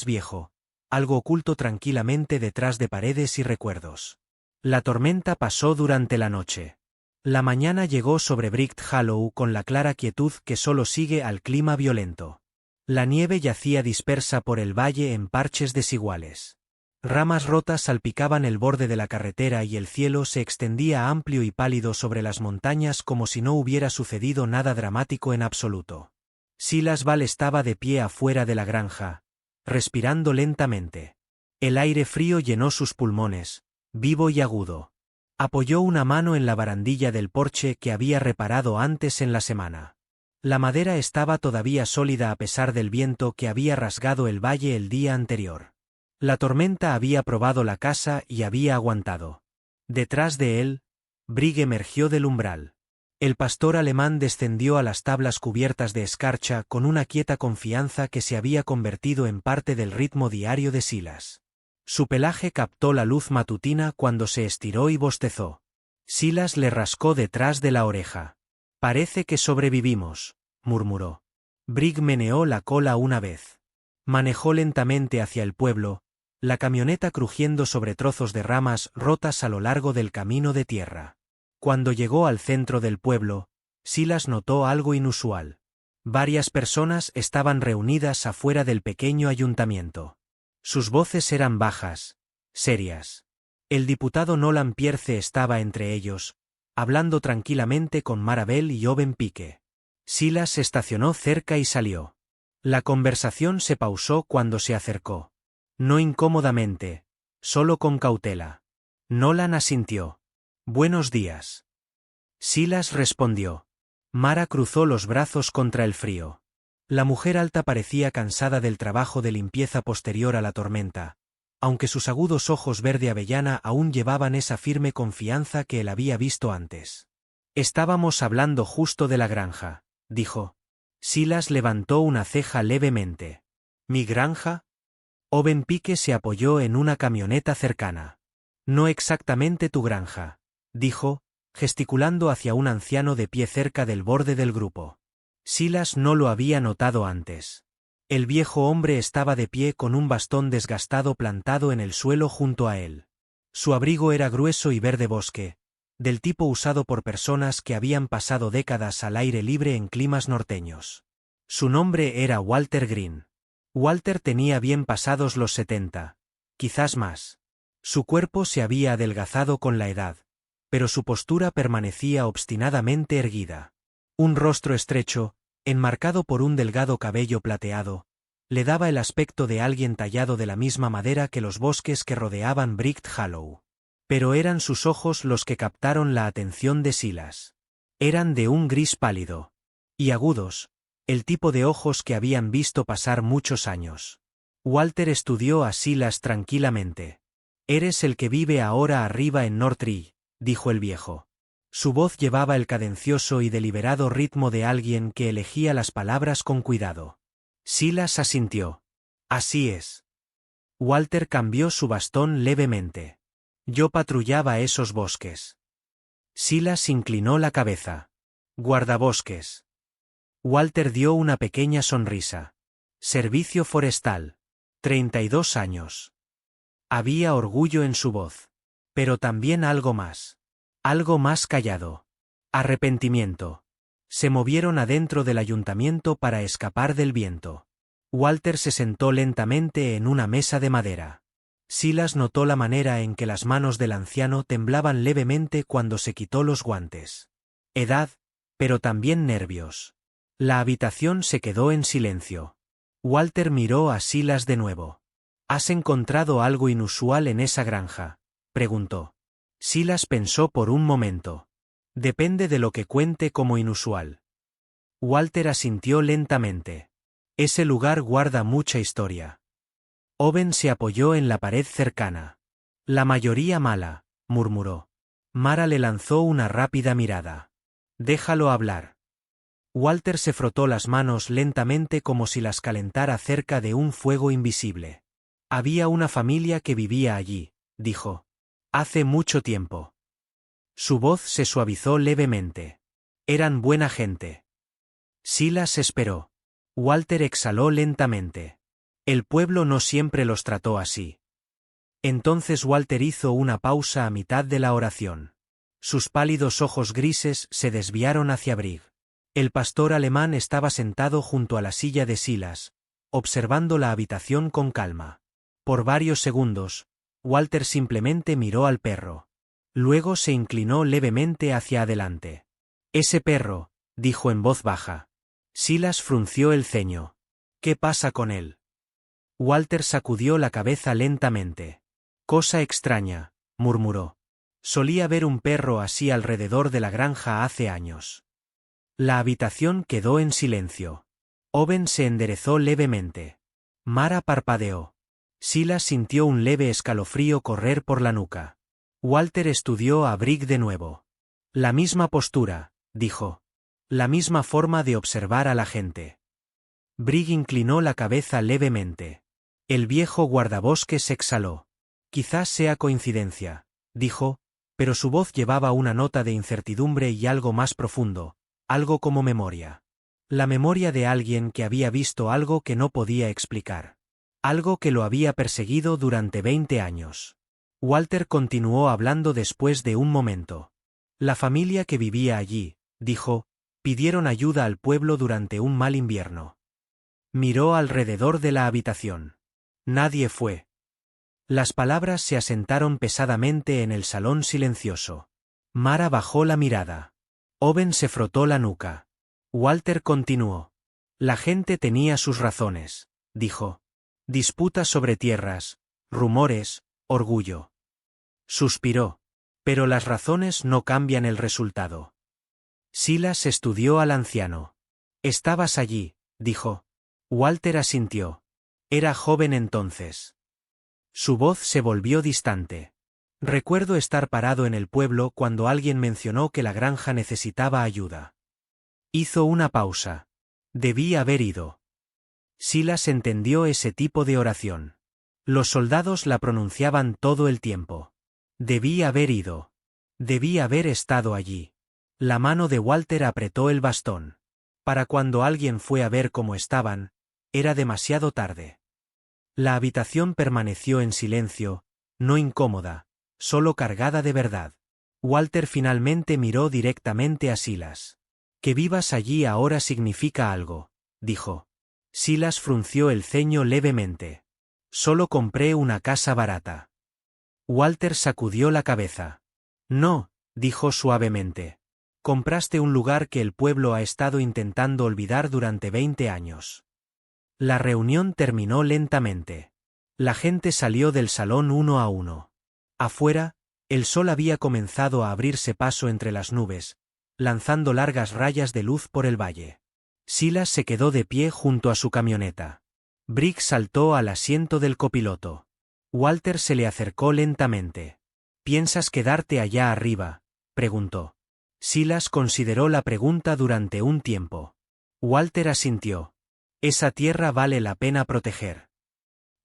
viejo, algo oculto tranquilamente detrás de paredes y recuerdos. La tormenta pasó durante la noche. La mañana llegó sobre Brick Hollow con la clara quietud que solo sigue al clima violento. La nieve yacía dispersa por el valle en parches desiguales. Ramas rotas salpicaban el borde de la carretera y el cielo se extendía amplio y pálido sobre las montañas como si no hubiera sucedido nada dramático en absoluto. Silas Val estaba de pie afuera de la granja, respirando lentamente. El aire frío llenó sus pulmones, vivo y agudo. Apoyó una mano en la barandilla del porche que había reparado antes en la semana. La madera estaba todavía sólida a pesar del viento que había rasgado el valle el día anterior. La tormenta había probado la casa y había aguantado. Detrás de él, Brick emergió del umbral. El pastor alemán descendió a las tablas cubiertas de escarcha con una quieta confianza que se había convertido en parte del ritmo diario de Silas. Su pelaje captó la luz matutina cuando se estiró y bostezó. Silas le rascó detrás de la oreja. «Parece que sobrevivimos», murmuró. Brick meneó la cola una vez. Manejó lentamente hacia el pueblo, la camioneta crujiendo sobre trozos de ramas rotas a lo largo del camino de tierra. Cuando llegó al centro del pueblo, Silas notó algo inusual. Varias personas estaban reunidas afuera del pequeño ayuntamiento. Sus voces eran bajas, serias. El diputado Nolan Pierce estaba entre ellos, hablando tranquilamente con Marabel y Owen Pike. Silas estacionó cerca y salió. La conversación se pausó cuando se acercó. No incómodamente, solo con cautela. Nolan asintió. «Buenos días». Silas respondió. Mara cruzó los brazos contra el frío. La mujer alta parecía cansada del trabajo de limpieza posterior a la tormenta, aunque sus agudos ojos verde avellana aún llevaban esa firme confianza que él había visto antes. Estábamos hablando justo de la granja, dijo. Silas levantó una ceja levemente. ¿Mi granja? Owen Pike se apoyó en una camioneta cercana. No exactamente tu granja, dijo, gesticulando hacia un anciano de pie cerca del borde del grupo. Silas no lo había notado antes. El viejo hombre estaba de pie con un bastón desgastado plantado en el suelo junto a él. Su abrigo era grueso y verde bosque, del tipo usado por personas que habían pasado décadas al aire libre en climas norteños. Su nombre era Walter Green. Walter tenía bien pasados los 70, quizás más. Su cuerpo se había adelgazado con la edad, pero su postura permanecía obstinadamente erguida. Un rostro estrecho, enmarcado por un delgado cabello plateado, le daba el aspecto de alguien tallado de la misma madera que los bosques que rodeaban Bright Hollow. Pero eran sus ojos los que captaron la atención de Silas. Eran de un gris pálido. Y agudos, el tipo de ojos que habían visto pasar muchos años. Walter estudió a Silas tranquilamente. «Eres el que vive ahora arriba en Northridge», dijo el viejo. Su voz llevaba el cadencioso y deliberado ritmo de alguien que elegía las palabras con cuidado. Silas asintió. «Así es». Walter cambió su bastón levemente. «Yo patrullaba esos bosques». Silas inclinó la cabeza. «Guardabosques». Walter dio una pequeña sonrisa. «Servicio forestal. 32 años». Había orgullo en su voz. Pero también algo más. Algo más callado. Arrepentimiento. Se movieron adentro del ayuntamiento para escapar del viento. Walter se sentó lentamente en una mesa de madera. Silas notó la manera en que las manos del anciano temblaban levemente cuando se quitó los guantes. Edad, pero también nervios. La habitación se quedó en silencio. Walter miró a Silas de nuevo. ¿Has encontrado algo inusual en esa granja?, preguntó. Silas pensó por un momento. Depende de lo que cuente como inusual. Walter asintió lentamente. Ese lugar guarda mucha historia. Owen se apoyó en la pared cercana. La mayoría mala, murmuró. Mara le lanzó una rápida mirada. Déjalo hablar. Walter se frotó las manos lentamente como si las calentara cerca de un fuego invisible. Había una familia que vivía allí, dijo. Hace mucho tiempo. Su voz se suavizó levemente. Eran buena gente. Silas esperó. Walter exhaló lentamente. El pueblo no siempre los trató así. Entonces Walter hizo una pausa a mitad de la oración. Sus pálidos ojos grises se desviaron hacia Brig. El pastor alemán estaba sentado junto a la silla de Silas, observando la habitación con calma. Por varios segundos, Walter simplemente miró al perro. Luego se inclinó levemente hacia adelante. «Ese perro», dijo en voz baja. Silas frunció el ceño. «¿Qué pasa con él?». Walter sacudió la cabeza lentamente. «Cosa extraña», murmuró. «Solía ver un perro así alrededor de la granja hace años». La habitación quedó en silencio. Owen se enderezó levemente. Mara parpadeó. Silas sintió un leve escalofrío correr por la nuca. Walter estudió a Brig de nuevo. La misma postura, dijo. La misma forma de observar a la gente. Brig inclinó la cabeza levemente. El viejo guardabosques exhaló. Quizás sea coincidencia, dijo, pero su voz llevaba una nota de incertidumbre y algo más profundo, algo como memoria. La memoria de alguien que había visto algo que no podía explicar. Algo que lo había perseguido durante 20 años. Walter continuó hablando después de un momento. La familia que vivía allí, dijo, pidieron ayuda al pueblo durante un mal invierno. Miró alrededor de la habitación. Nadie fue. Las palabras se asentaron pesadamente en el salón silencioso. Mara bajó la mirada. Owen se frotó la nuca. Walter continuó. La gente tenía sus razones, dijo. Disputas sobre tierras, rumores, orgullo. Suspiró. Pero las razones no cambian el resultado. Silas estudió al anciano. Estabas allí, dijo. Walter asintió. Era joven entonces. Su voz se volvió distante. Recuerdo estar parado en el pueblo cuando alguien mencionó que la granja necesitaba ayuda. Hizo una pausa. Debí haber ido. Silas entendió ese tipo de oración. Los soldados la pronunciaban todo el tiempo. Debí haber ido. Debí haber estado allí. La mano de Walter apretó el bastón. Para cuando alguien fue a ver cómo estaban, era demasiado tarde. La habitación permaneció en silencio, no incómoda, solo cargada de verdad. Walter finalmente miró directamente a Silas. Que vivas allí ahora significa algo, dijo. Silas frunció el ceño levemente. Solo compré una casa barata. Walter sacudió la cabeza. No, dijo suavemente. Compraste un lugar que el pueblo ha estado intentando olvidar durante 20 años. La reunión terminó lentamente. La gente salió del salón uno a uno. Afuera, el sol había comenzado a abrirse paso entre las nubes, lanzando largas rayas de luz por el valle. Silas se quedó de pie junto a su camioneta. Brick saltó al asiento del copiloto. Walter se le acercó lentamente. ¿Piensas quedarte allá arriba?, preguntó. Silas consideró la pregunta durante un tiempo. Walter asintió. Esa tierra vale la pena proteger.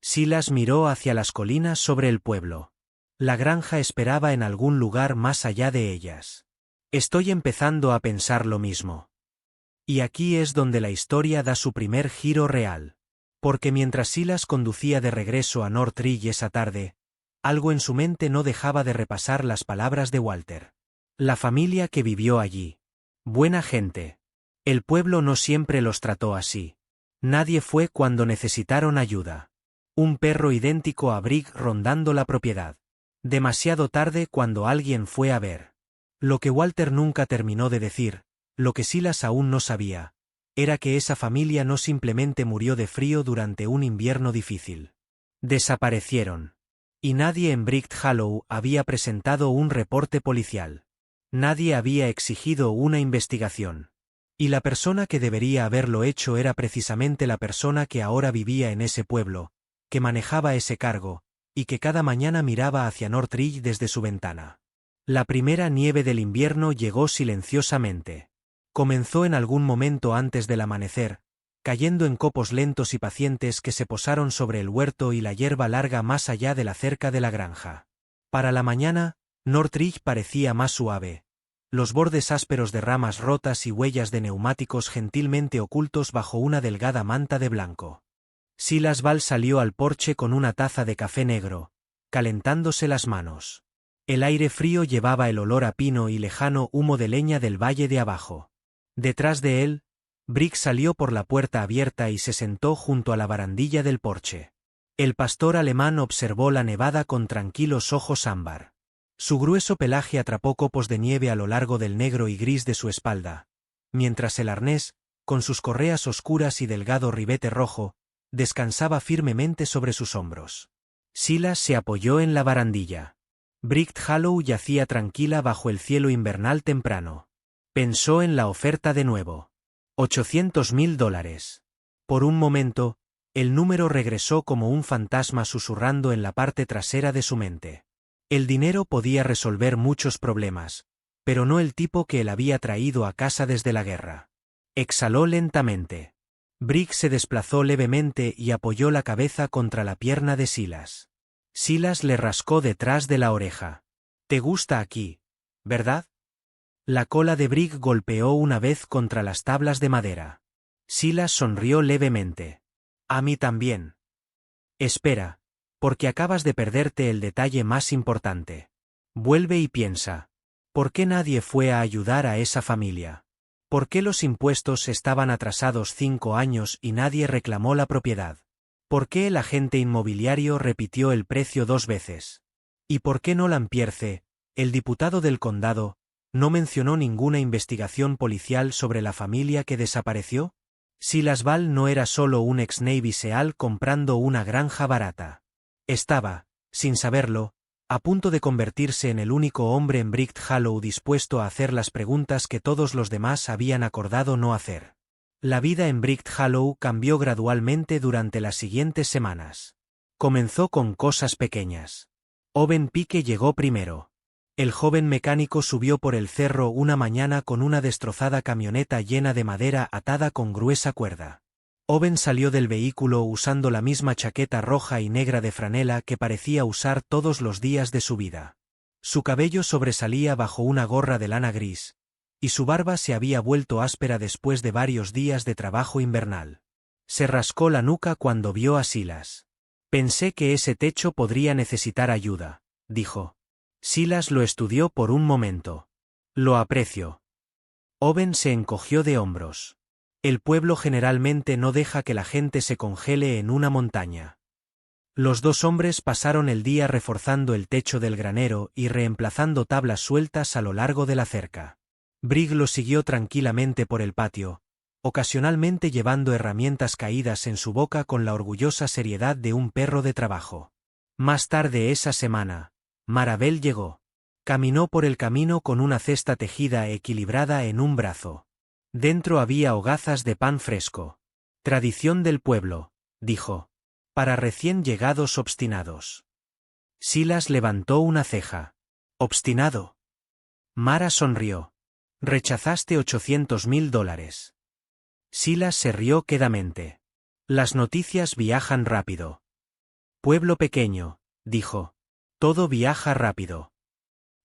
Silas miró hacia las colinas sobre el pueblo. La granja esperaba en algún lugar más allá de ellas. Estoy empezando a pensar lo mismo. Y aquí es donde la historia da su primer giro real. Porque mientras Silas conducía de regreso a Northridge esa tarde, algo en su mente no dejaba de repasar las palabras de Walter. La familia que vivió allí. Buena gente. El pueblo no siempre los trató así. Nadie fue cuando necesitaron ayuda. Un perro idéntico a Brick rondando la propiedad. Demasiado tarde cuando alguien fue a ver. Lo que Walter nunca terminó de decir, lo que Silas aún no sabía, era que esa familia no simplemente murió de frío durante un invierno difícil. Desaparecieron. Y nadie en Brick Hollow había presentado un reporte policial. Nadie había exigido una investigación. Y la persona que debería haberlo hecho era precisamente la persona que ahora vivía en ese pueblo, que manejaba ese cargo, y que cada mañana miraba hacia Northridge desde su ventana. La primera nieve del invierno llegó silenciosamente. Comenzó en algún momento antes del amanecer, cayendo en copos lentos y pacientes que se posaron sobre el huerto y la hierba larga más allá de la cerca de la granja. Para la mañana, Northridge parecía más suave. Los bordes ásperos de ramas rotas y huellas de neumáticos gentilmente ocultos bajo una delgada manta de blanco. Silas Ball salió al porche con una taza de café negro, calentándose las manos. El aire frío llevaba el olor a pino y lejano humo de leña del valle de abajo. Detrás de él, Brick salió por la puerta abierta y se sentó junto a la barandilla del porche. El pastor alemán observó la nevada con tranquilos ojos ámbar. Su grueso pelaje atrapó copos de nieve a lo largo del negro y gris de su espalda, mientras el arnés, con sus correas oscuras y delgado ribete rojo, descansaba firmemente sobre sus hombros. Silas se apoyó en la barandilla. Brick Hollow yacía tranquila bajo el cielo invernal temprano. Pensó en la oferta de nuevo. $800,000. Por un momento, el número regresó como un fantasma susurrando en la parte trasera de su mente. El dinero podía resolver muchos problemas, pero no el tipo que él había traído a casa desde la guerra. Exhaló lentamente. Brick se desplazó levemente y apoyó la cabeza contra la pierna de Silas. Silas le rascó detrás de la oreja. «Te gusta aquí, ¿verdad?» La cola de Brick golpeó una vez contra las tablas de madera. Silas sonrió levemente. «A mí también». «Espera, porque acabas de perderte el detalle más importante. Vuelve y piensa. ¿Por qué nadie fue a ayudar a esa familia? ¿Por qué los impuestos estaban atrasados 5 años y nadie reclamó la propiedad? ¿Por qué el agente inmobiliario repitió el precio 2 veces? ¿Y por qué Nolan Pierce, el diputado del condado, no mencionó ninguna investigación policial sobre la familia que desapareció? Silas Ball no era solo un ex Navy SEAL comprando una granja barata. Estaba, sin saberlo, a punto de convertirse en el único hombre en Brick Hollow dispuesto a hacer las preguntas que todos los demás habían acordado no hacer. La vida en Brick Hollow cambió gradualmente durante las siguientes semanas. Comenzó con cosas pequeñas. Owen Pike llegó primero. El joven mecánico subió por el cerro una mañana con una destrozada camioneta llena de madera atada con gruesa cuerda. Owen salió del vehículo usando la misma chaqueta roja y negra de franela que parecía usar todos los días de su vida. Su cabello sobresalía bajo una gorra de lana gris, y su barba se había vuelto áspera después de varios días de trabajo invernal. Se rascó la nuca cuando vio a Silas. Pensé que ese techo podría necesitar ayuda, dijo. Silas lo estudió por un momento. Lo aprecio. Owen se encogió de hombros. El pueblo generalmente no deja que la gente se congele en una montaña. Los dos hombres pasaron el día reforzando el techo del granero y reemplazando tablas sueltas a lo largo de la cerca. Brigg lo siguió tranquilamente por el patio, ocasionalmente llevando herramientas caídas en su boca con la orgullosa seriedad de un perro de trabajo. Más tarde esa semana, Marabel llegó. Caminó por el camino con una cesta tejida equilibrada en un brazo. Dentro había hogazas de pan fresco. Tradición del pueblo, dijo. Para recién llegados obstinados. Silas levantó una ceja. ¿Obstinado? Mara sonrió. Rechazaste $800.000. Silas se rió quedamente. Las noticias viajan rápido. Pueblo pequeño, dijo. Todo viaja rápido.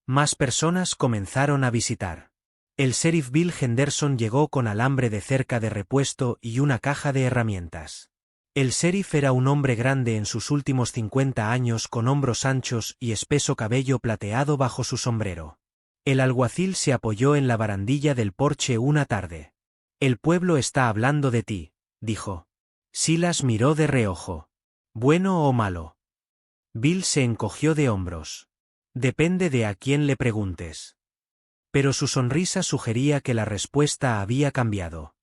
Más personas comenzaron a visitar. El sheriff Bill Henderson llegó con alambre de cerca de repuesto y una caja de herramientas. El sheriff era un hombre grande en sus últimos 50 años con hombros anchos y espeso cabello plateado bajo su sombrero. El alguacil se apoyó en la barandilla del porche una tarde. El pueblo está hablando de ti, dijo. Silas miró de reojo. ¿Bueno o malo? Bill se encogió de hombros. Depende de a quién le preguntes. Pero su sonrisa sugería que la respuesta había cambiado.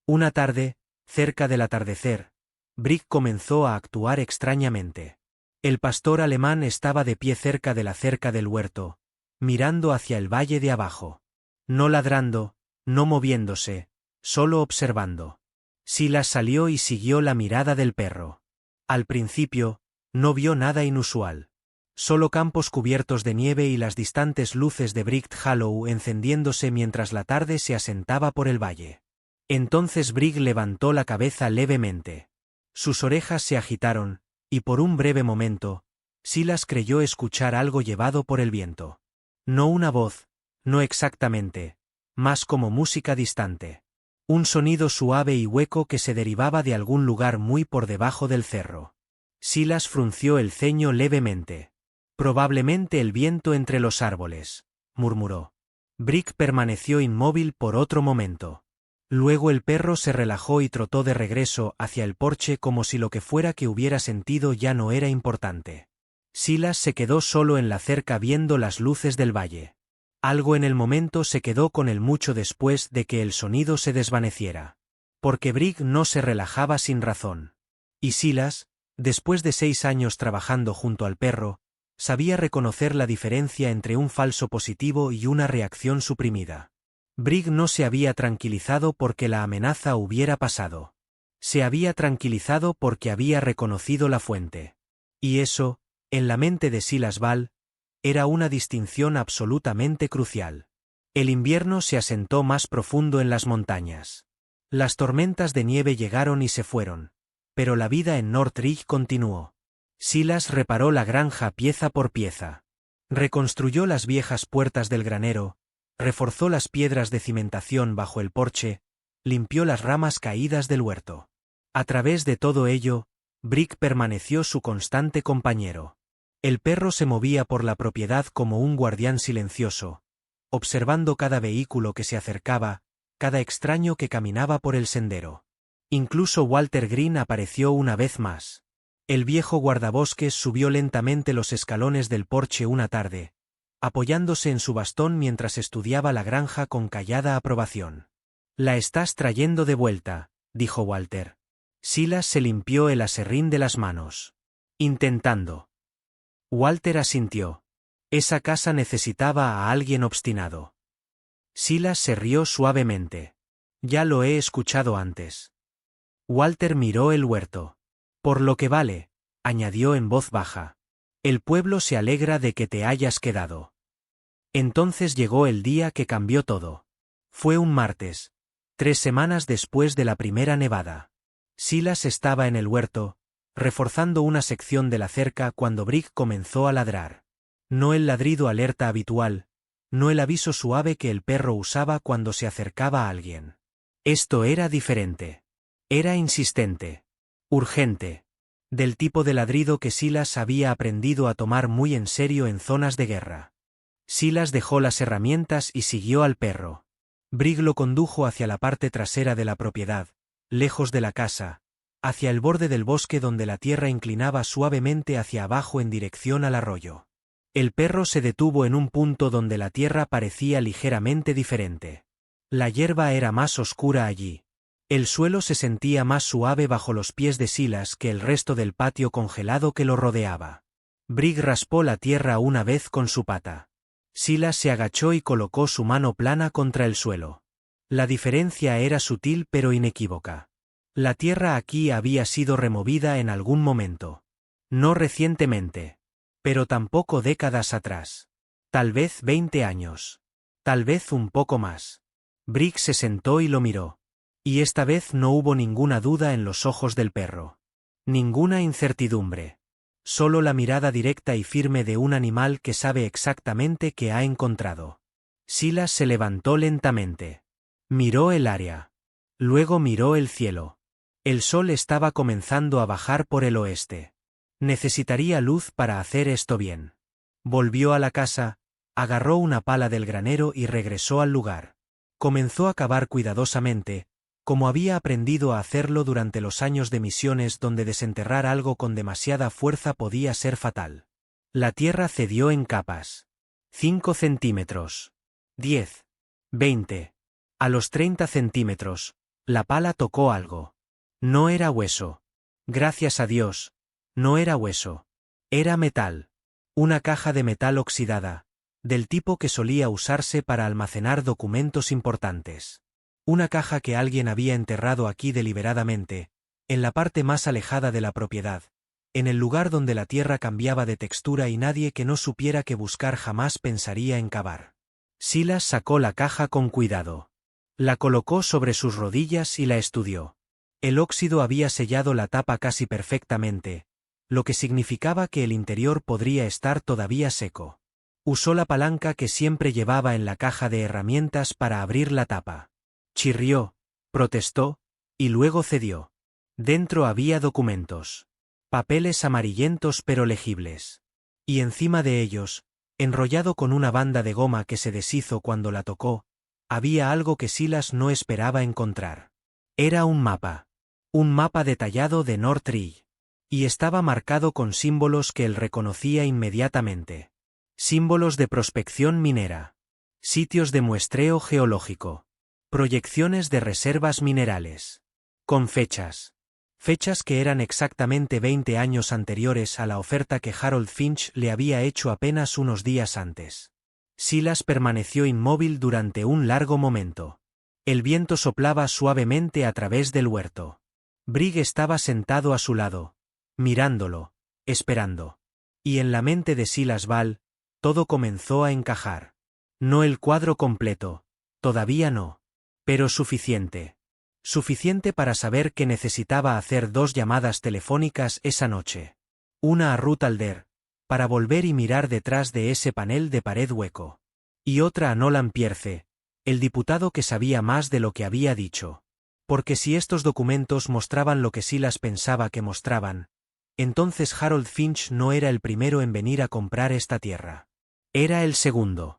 Una tarde, cerca del atardecer, Brigg comenzó a actuar extrañamente. El pastor alemán estaba de pie cerca de la cerca del huerto, mirando hacia el valle de abajo. No ladrando, no moviéndose, solo observando. Silas salió y siguió la mirada del perro. Al principio, no vio nada inusual. Solo campos cubiertos de nieve y las distantes luces de Bright Hollow encendiéndose mientras la tarde se asentaba por el valle. Entonces Brigg levantó la cabeza levemente. Sus orejas se agitaron, y por un breve momento, Silas creyó escuchar algo llevado por el viento. No una voz, no exactamente, más como música distante. Un sonido suave y hueco que se derivaba de algún lugar muy por debajo del cerro. Silas frunció el ceño levemente. Probablemente el viento entre los árboles, murmuró. Brigg permaneció inmóvil por otro momento. Luego el perro se relajó y trotó de regreso hacia el porche como si lo que fuera que hubiera sentido ya no era importante. Silas se quedó solo en la cerca viendo las luces del valle. Algo en el momento se quedó con él mucho después de que el sonido se desvaneciera. Porque Brigg no se relajaba sin razón. Y Silas, después de 6 años trabajando junto al perro, sabía reconocer la diferencia entre un falso positivo y una reacción suprimida. Brigg no se había tranquilizado porque la amenaza hubiera pasado. Se había tranquilizado porque había reconocido la fuente. Y eso, en la mente de Silas Ball, era una distinción absolutamente crucial. El invierno se asentó más profundo en las montañas. Las tormentas de nieve llegaron y se fueron, pero la vida en Northridge continuó. Silas reparó la granja pieza por pieza. Reconstruyó las viejas puertas del granero, reforzó las piedras de cimentación bajo el porche, limpió las ramas caídas del huerto. A través de todo ello, Brigg permaneció su constante compañero. El perro se movía por la propiedad como un guardián silencioso, observando cada vehículo que se acercaba, cada extraño que caminaba por el sendero. Incluso Walter Green apareció una vez más. El viejo guardabosques subió lentamente los escalones del porche una tarde, apoyándose en su bastón mientras estudiaba la granja con callada aprobación. «La estás trayendo de vuelta», dijo Walter. Silas se limpió el aserrín de las manos. «Intentando». Walter asintió. Esa casa necesitaba a alguien obstinado. Silas se rió suavemente. «Ya lo he escuchado antes». Walter miró el huerto. «Por lo que vale, añadió en voz baja. El pueblo se alegra de que te hayas quedado. Entonces llegó el día que cambió todo. Fue un martes, 3 semanas después de la primera nevada. Silas estaba en el huerto, reforzando una sección de la cerca cuando Brick comenzó a ladrar. No el ladrido alerta habitual, no el aviso suave que el perro usaba cuando se acercaba a alguien. Esto era diferente. Era insistente. Urgente. Del tipo de ladrido que Silas había aprendido a tomar muy en serio en zonas de guerra. Silas dejó las herramientas y siguió al perro. Brick lo condujo hacia la parte trasera de la propiedad, lejos de la casa, hacia el borde del bosque donde la tierra inclinaba suavemente hacia abajo en dirección al arroyo. El perro se detuvo en un punto donde la tierra parecía ligeramente diferente. La hierba era más oscura allí. El suelo se sentía más suave bajo los pies de Silas que el resto del patio congelado que lo rodeaba. Brick raspó la tierra una vez con su pata. Silas se agachó y colocó su mano plana contra el suelo. La diferencia era sutil pero inequívoca. La tierra aquí había sido removida en algún momento. No recientemente. Pero tampoco décadas atrás. Tal vez 20 años. Tal vez un poco más. Brick se sentó y lo miró. Y esta vez no hubo ninguna duda en los ojos del perro. Ninguna incertidumbre. Solo la mirada directa y firme de un animal que sabe exactamente qué ha encontrado. Silas se levantó lentamente. Miró el área. Luego miró el cielo. El sol estaba comenzando a bajar por el oeste. Necesitaría luz para hacer esto bien. Volvió a la casa, agarró una pala del granero y regresó al lugar. Comenzó a cavar cuidadosamente, como había aprendido a hacerlo durante los años de misiones donde desenterrar algo con demasiada fuerza podía ser fatal. La tierra cedió en capas. 5 centímetros. 10. 20. A los 30 centímetros, la pala tocó algo. No era hueso. Gracias a Dios, no era hueso. Era metal. Una caja de metal oxidada, del tipo que solía usarse para almacenar documentos importantes. Una caja que alguien había enterrado aquí deliberadamente, en la parte más alejada de la propiedad, en el lugar donde la tierra cambiaba de textura y nadie que no supiera qué buscar jamás pensaría en cavar. Silas sacó la caja con cuidado. La colocó sobre sus rodillas y la estudió. El óxido había sellado la tapa casi perfectamente, lo que significaba que el interior podría estar todavía seco. Usó la palanca que siempre llevaba en la caja de herramientas para abrir la tapa. Chirrió, protestó, y luego cedió. Dentro había documentos. Papeles amarillentos pero legibles. Y encima de ellos, enrollado con una banda de goma que se deshizo cuando la tocó, había algo que Silas no esperaba encontrar. Era un mapa. Un mapa detallado de Northridge. Y estaba marcado con símbolos que él reconocía inmediatamente. Símbolos de prospección minera. Sitios de muestreo geológico. Proyecciones de reservas minerales. Con fechas. Fechas que eran exactamente 20 años anteriores a la oferta que Harold Finch le había hecho apenas unos días antes. Silas permaneció inmóvil durante un largo momento. El viento soplaba suavemente a través del huerto. Brick estaba sentado a su lado, mirándolo, esperando. Y en la mente de Silas Ball, todo comenzó a encajar. No el cuadro completo, todavía no. Pero suficiente. Suficiente para saber que necesitaba hacer 2 llamadas telefónicas esa noche. Una a Ruth Alder, para volver y mirar detrás de ese panel de pared hueco. Y otra a Nolan Pierce, el diputado que sabía más de lo que había dicho. Porque si estos documentos mostraban lo que Silas pensaba que mostraban, entonces Harold Finch no era el primero en venir a comprar esta tierra. Era el segundo.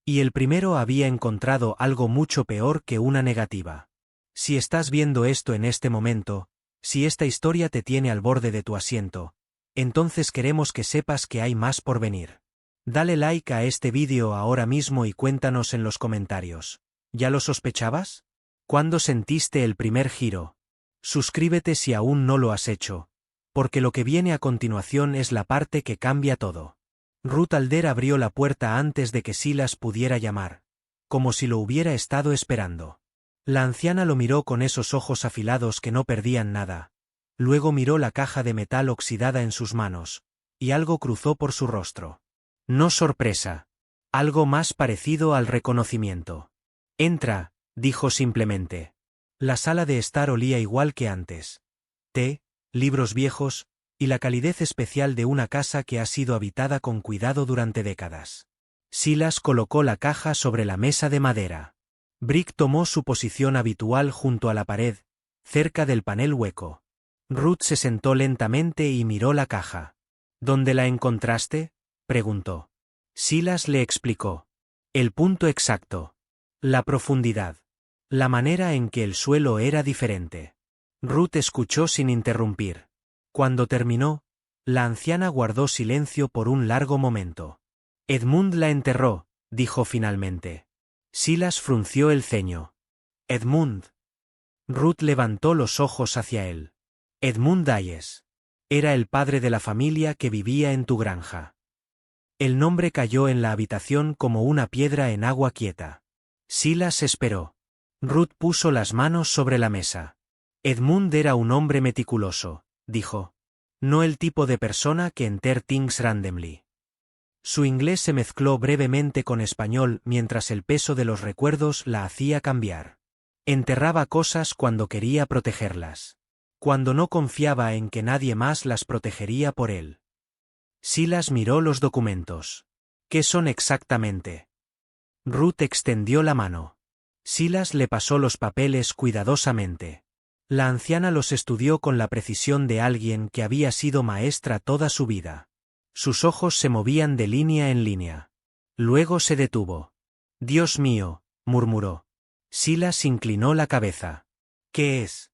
Y el primero había encontrado algo mucho peor que una negativa. Si estás viendo esto en este momento, si esta historia te tiene al borde de tu asiento, entonces queremos que sepas que hay más por venir. Dale like a este vídeo ahora mismo y cuéntanos en los comentarios. ¿Ya lo sospechabas? ¿Cuándo sentiste el primer giro? Suscríbete si aún no lo has hecho, porque lo que viene a continuación es la parte que cambia todo. Ruth Alder abrió la puerta antes de que Silas pudiera llamar, como si lo hubiera estado esperando. La anciana lo miró con esos ojos afilados que no perdían nada, Luego miró la caja de metal oxidada en sus manos, y algo cruzó por su rostro. No sorpresa. Algo más parecido al reconocimiento. Entra, dijo simplemente. La sala de estar olía igual que antes. Té, libros viejos, y la calidez especial de una casa que ha sido habitada con cuidado durante décadas. Silas colocó la caja sobre la mesa de madera. Brick tomó su posición habitual junto a la pared, cerca del panel hueco. Ruth se sentó lentamente y miró la caja. ¿Dónde la encontraste?, preguntó. Silas le explicó. El punto exacto. La profundidad. La manera en que el suelo era diferente. Ruth escuchó sin interrumpir. Cuando terminó, la anciana guardó silencio por un largo momento. Edmund la enterró, dijo finalmente. Silas frunció el ceño. Edmund. Ruth levantó los ojos hacia él. Edmund Dayes. Era el padre de la familia que vivía en tu granja. El nombre cayó en la habitación como una piedra en agua quieta. Silas esperó. Ruth puso las manos sobre la mesa. Edmund era un hombre meticuloso, dijo. No el tipo de persona que enter things randomly. Su inglés se mezcló brevemente con español mientras el peso de los recuerdos la hacía cambiar. Enterraba cosas cuando quería protegerlas. Cuando no confiaba en que nadie más las protegería por él. Silas miró los documentos. ¿Qué son exactamente? Ruth extendió la mano. Silas le pasó los papeles cuidadosamente. La anciana los estudió con la precisión de alguien que había sido maestra toda su vida. Sus ojos se movían de línea en línea. Luego se detuvo. Dios mío, murmuró. Silas inclinó la cabeza. ¿Qué es?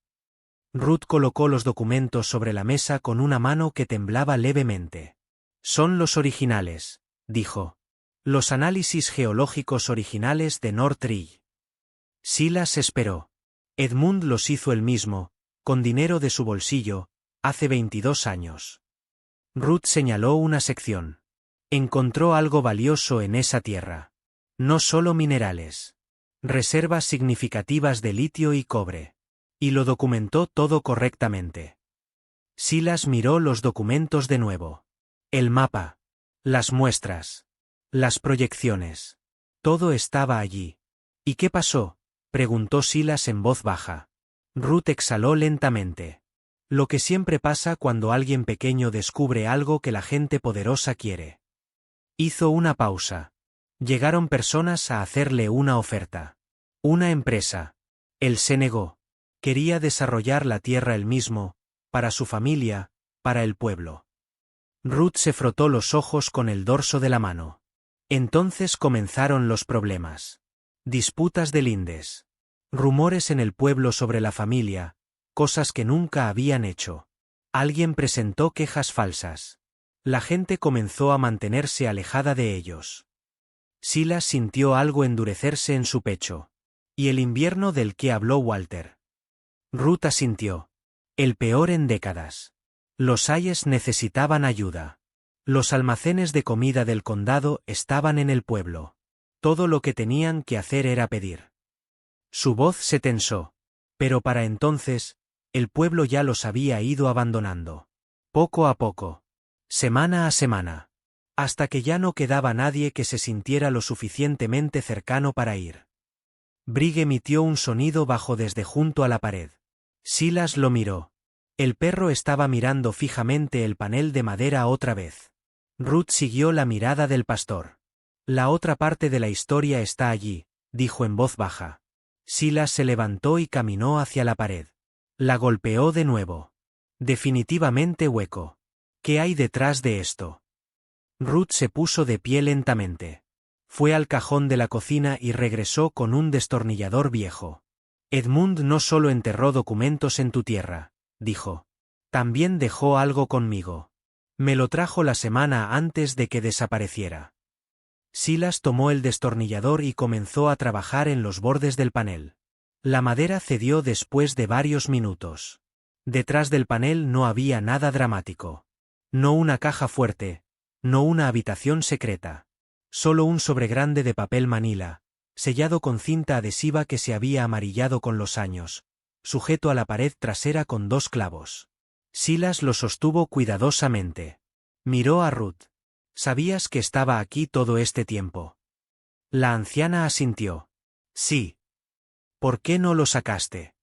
Ruth colocó los documentos sobre la mesa con una mano que temblaba levemente. Son los originales, dijo. Los análisis geológicos originales de Northridge. Silas esperó. Edmund los hizo él mismo, con dinero de su bolsillo, hace 22 años. Ruth señaló una sección. Encontró algo valioso en esa tierra. No solo minerales. Reservas significativas de litio y cobre. Y lo documentó todo correctamente. Silas miró los documentos de nuevo. El mapa. Las muestras. Las proyecciones. Todo estaba allí. ¿Y qué pasó?, preguntó Silas en voz baja. Ruth exhaló lentamente. Lo que siempre pasa cuando alguien pequeño descubre algo que la gente poderosa quiere. Hizo una pausa. Llegaron personas a hacerle una oferta. Una empresa. Él se negó. Quería desarrollar la tierra él mismo, para su familia, para el pueblo. Ruth se frotó los ojos con el dorso de la mano. Entonces comenzaron los problemas. Disputas de lindes. Rumores en el pueblo sobre la familia, cosas que nunca habían hecho. Alguien presentó quejas falsas. La gente comenzó a mantenerse alejada de ellos. Silas sintió algo endurecerse en su pecho. ¿Y el invierno del que habló Walter? Ruth asintió. El peor en décadas. Los Hayes necesitaban ayuda. Los almacenes de comida del condado estaban en el pueblo. Todo lo que tenían que hacer era pedir. Su voz se tensó. Pero para entonces, el pueblo ya los había ido abandonando. Poco a poco. Semana a semana. Hasta que ya no quedaba nadie que se sintiera lo suficientemente cercano para ir. Brigg emitió un sonido bajo desde junto a la pared. Silas lo miró. El perro estaba mirando fijamente el panel de madera otra vez. Ruth siguió la mirada del pastor. La otra parte de la historia está allí, dijo en voz baja. Silas se levantó y caminó hacia la pared. La golpeó de nuevo. Definitivamente hueco. ¿Qué hay detrás de esto? Ruth se puso de pie lentamente. Fue al cajón de la cocina y regresó con un destornillador viejo. Edmund no solo enterró documentos en tu tierra, dijo. También dejó algo conmigo. Me lo trajo la semana antes de que desapareciera. Silas tomó el destornillador y comenzó a trabajar en los bordes del panel. La madera cedió después de varios minutos. Detrás del panel no había nada dramático. No una caja fuerte, no una habitación secreta. Solo un sobregrande de papel manila, sellado con cinta adhesiva que se había amarillado con los años, sujeto a la pared trasera con 2 clavos. Silas lo sostuvo cuidadosamente. Miró a Ruth. ¿Sabías que estaba aquí todo este tiempo? La anciana asintió. Sí. ¿Por qué no lo sacaste?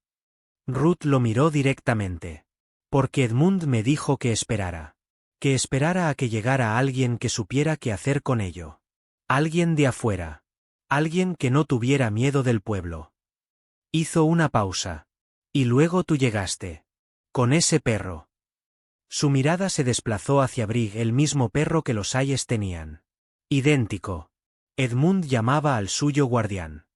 Ruth lo miró directamente. Porque Edmund me dijo que esperara. Que esperara a que llegara alguien que supiera qué hacer con ello. Alguien de afuera. Alguien que no tuviera miedo del pueblo. Hizo una pausa. Y luego tú llegaste. Con ese perro. Su mirada se desplazó hacia Brig, el mismo perro que los Ayes tenían. Idéntico. Edmund llamaba al suyo guardián.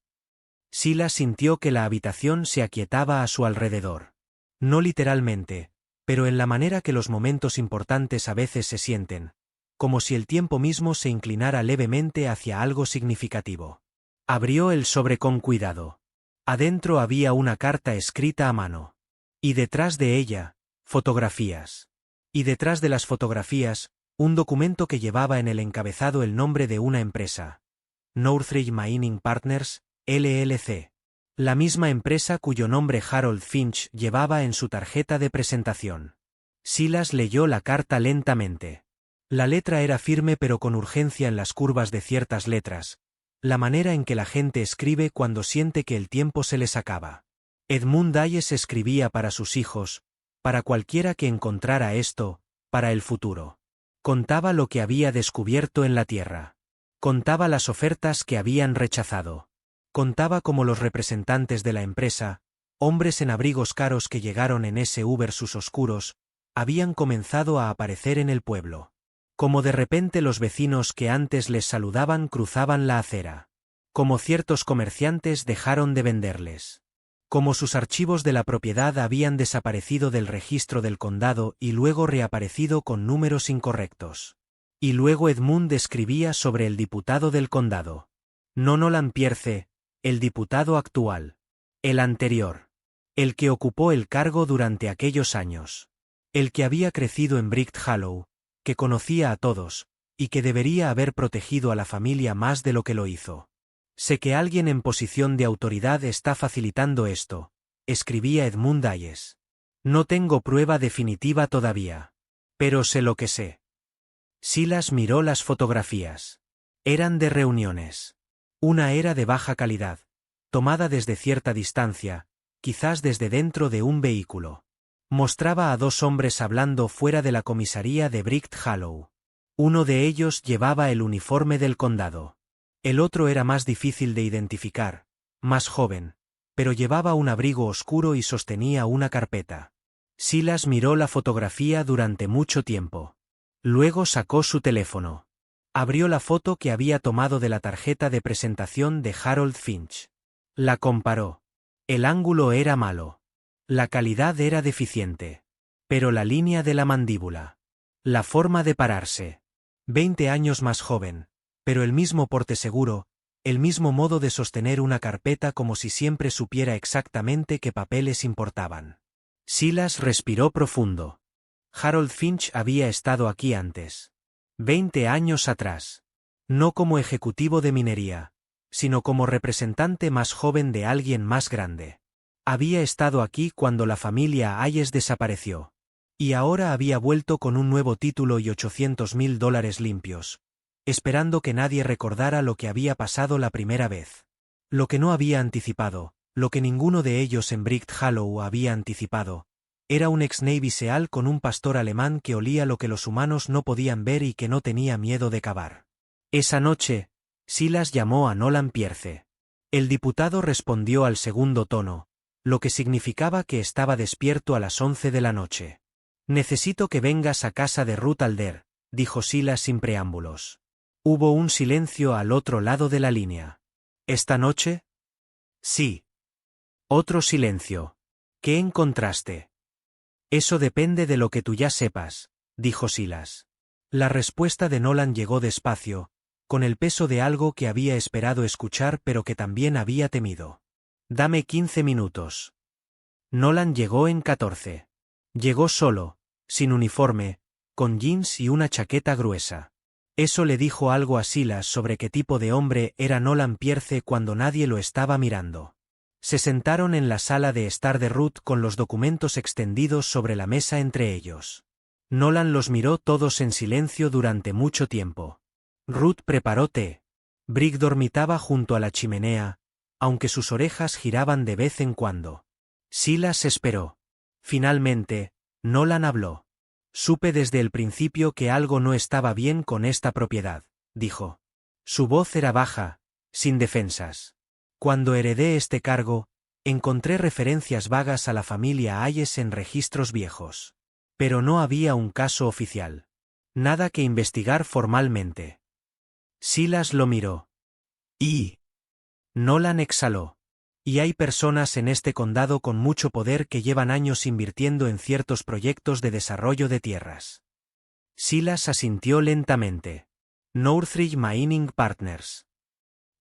Silas sintió que la habitación se aquietaba a su alrededor. No literalmente, pero en la manera que los momentos importantes a veces se sienten, como si el tiempo mismo se inclinara levemente hacia algo significativo. Abrió el sobre con cuidado. Adentro había una carta escrita a mano. Y detrás de ella, fotografías. Y detrás de las fotografías, un documento que llevaba en el encabezado el nombre de una empresa. Northridge Mining Partners, LLC. La misma empresa cuyo nombre Harold Finch llevaba en su tarjeta de presentación. Silas leyó la carta lentamente. La letra era firme pero con urgencia en las curvas de ciertas letras, la manera en que la gente escribe cuando siente que el tiempo se les acaba. Edmund Hayes escribía para sus hijos, para cualquiera que encontrara esto, para el futuro. Contaba lo que había descubierto en la Tierra. Contaba las ofertas que habían rechazado. Contaba cómo los representantes de la empresa, hombres en abrigos caros que llegaron en ese Versus oscuros, habían comenzado a aparecer en el pueblo. Como de repente los vecinos que antes les saludaban cruzaban la acera. Como ciertos comerciantes dejaron de venderles. Como sus archivos de la propiedad habían desaparecido del registro del condado y luego reaparecido con números incorrectos. Y luego Edmund escribía sobre el diputado del condado. No Nolan Pierce, el diputado actual. El anterior. El que ocupó el cargo durante aquellos años. El que había crecido en Brick Hollow, que conocía a todos, y que debería haber protegido a la familia más de lo que lo hizo. Sé que alguien en posición de autoridad está facilitando esto, escribía Edmund Hayes. No tengo prueba definitiva todavía. Pero sé lo que sé. Silas miró las fotografías. Eran de reuniones. Una era de baja calidad, tomada desde cierta distancia, quizás desde dentro de un vehículo. Mostraba a dos hombres hablando fuera de la comisaría de Brick Hollow. Uno de ellos llevaba el uniforme del condado. El otro era más difícil de identificar, más joven, pero llevaba un abrigo oscuro y sostenía una carpeta. Silas miró la fotografía durante mucho tiempo. Luego sacó su teléfono. Abrió la foto que había tomado de la tarjeta de presentación de Harold Finch. La comparó. El ángulo era malo. La calidad era deficiente. Pero la línea de la mandíbula. La forma de pararse. 20 años más joven, pero el mismo porte seguro, el mismo modo de sostener una carpeta como si siempre supiera exactamente qué papeles importaban. Silas respiró profundo. Harold Finch había estado aquí antes. 20 años atrás. No como ejecutivo de minería, sino como representante más joven de alguien más grande. Había estado aquí cuando la familia Hayes desapareció. Y ahora había vuelto con un nuevo título y $800,000 limpios, esperando que nadie recordara lo que había pasado la primera vez. Lo que no había anticipado, lo que ninguno de ellos en Brick Hollow había anticipado, era un ex-Navy SEAL con un pastor alemán que olía lo que los humanos no podían ver y que no tenía miedo de cavar. Esa noche, Silas llamó a Nolan Pierce. El diputado respondió al segundo tono, lo que significaba que estaba despierto a las 11 de la noche. Necesito que vengas a casa de Ruth Alder, dijo Silas sin preámbulos. Hubo un silencio al otro lado de la línea. ¿Esta noche? Sí. Otro silencio. ¿Qué encontraste? Eso depende de lo que tú ya sepas, dijo Silas. La respuesta de Nolan llegó despacio, con el peso de algo que había esperado escuchar pero que también había temido. Dame 15 minutos. Nolan llegó en 14. Llegó solo, sin uniforme, con jeans y una chaqueta gruesa. Eso le dijo algo a Silas sobre qué tipo de hombre era Nolan Pierce cuando nadie lo estaba mirando. Se sentaron en la sala de estar de Ruth con los documentos extendidos sobre la mesa entre ellos. Nolan los miró todos en silencio durante mucho tiempo. Ruth preparó té. Brick dormitaba junto a la chimenea, aunque sus orejas giraban de vez en cuando. Silas esperó. Finalmente, Nolan habló. Supe desde el principio que algo no estaba bien con esta propiedad, dijo. Su voz era baja, sin defensas. Cuando heredé este cargo, encontré referencias vagas a la familia Hayes en registros viejos. Pero no había un caso oficial. Nada que investigar formalmente. Silas lo miró. Y Nolan exhaló. Y hay personas en este condado con mucho poder que llevan años invirtiendo en ciertos proyectos de desarrollo de tierras. Silas asintió lentamente. Northridge Mining Partners.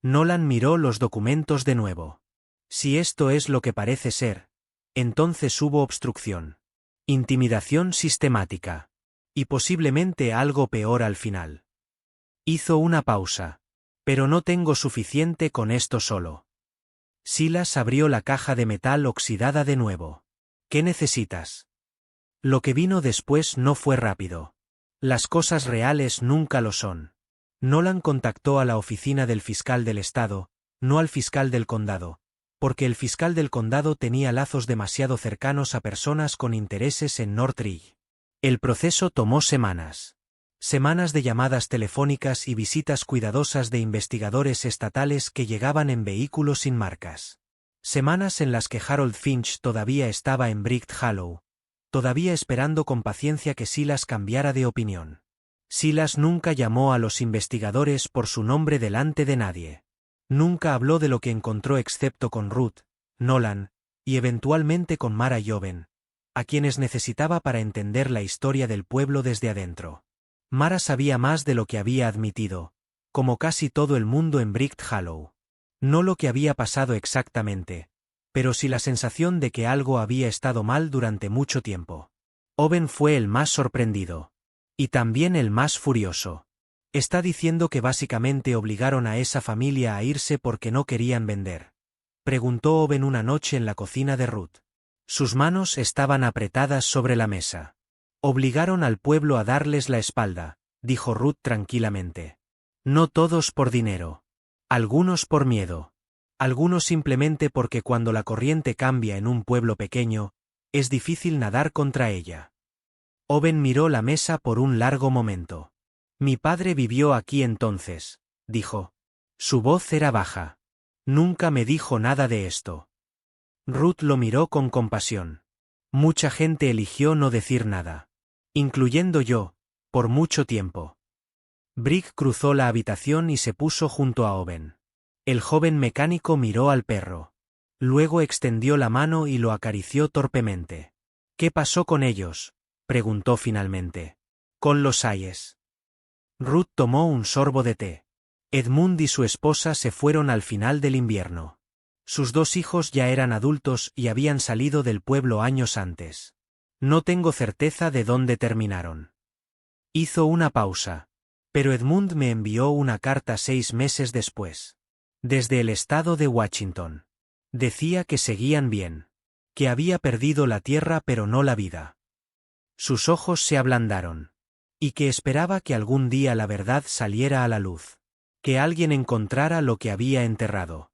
Nolan miró los documentos de nuevo. Si esto es lo que parece ser, entonces hubo obstrucción. Intimidación sistemática. Y posiblemente algo peor al final. Hizo una pausa. Pero no tengo suficiente con esto solo. Silas abrió la caja de metal oxidada de nuevo. ¿Qué necesitas? Lo que vino después no fue rápido. Las cosas reales nunca lo son. Nolan contactó a la oficina del fiscal del estado, no al fiscal del condado, porque el fiscal del condado tenía lazos demasiado cercanos a personas con intereses en Northridge. El proceso tomó semanas. Semanas de llamadas telefónicas y visitas cuidadosas de investigadores estatales que llegaban en vehículos sin marcas. Semanas en las que Harold Finch todavía estaba en Brick Hollow, todavía esperando con paciencia que Silas cambiara de opinión. Silas nunca llamó a los investigadores por su nombre delante de nadie. Nunca habló de lo que encontró excepto con Ruth, Nolan, y eventualmente con Mara y Owen, a quienes necesitaba para entender la historia del pueblo desde adentro. Mara sabía más de lo que había admitido, como casi todo el mundo en Brick Hollow. No lo que había pasado exactamente, pero sí la sensación de que algo había estado mal durante mucho tiempo. Owen fue el más sorprendido. Y también el más furioso. Está diciendo que básicamente obligaron a esa familia a irse porque no querían vender. Preguntó Owen una noche en la cocina de Ruth. Sus manos estaban apretadas sobre la mesa. Obligaron al pueblo a darles la espalda, dijo Ruth tranquilamente. No todos por dinero. Algunos por miedo. Algunos simplemente porque cuando la corriente cambia en un pueblo pequeño, es difícil nadar contra ella. Owen miró la mesa por un largo momento. Mi padre vivió aquí entonces, dijo. Su voz era baja. Nunca me dijo nada de esto. Ruth lo miró con compasión. Mucha gente eligió no decir nada. Incluyendo yo, por mucho tiempo. Brick cruzó la habitación y se puso junto a Owen. El joven mecánico miró al perro. Luego extendió la mano y lo acarició torpemente. ¿Qué pasó con ellos?, preguntó finalmente. Con los Hayes. Ruth tomó un sorbo de té. Edmund y su esposa se fueron al final del invierno. Sus dos hijos ya eran adultos y habían salido del pueblo años antes. No tengo certeza de dónde terminaron. Hizo una pausa. Pero Edmund me envió una carta 6 meses después. Desde el estado de Washington. Decía que seguían bien. Que había perdido la tierra pero no la vida. Sus ojos se ablandaron. Y que esperaba que algún día la verdad saliera a la luz. Que alguien encontrara lo que había enterrado.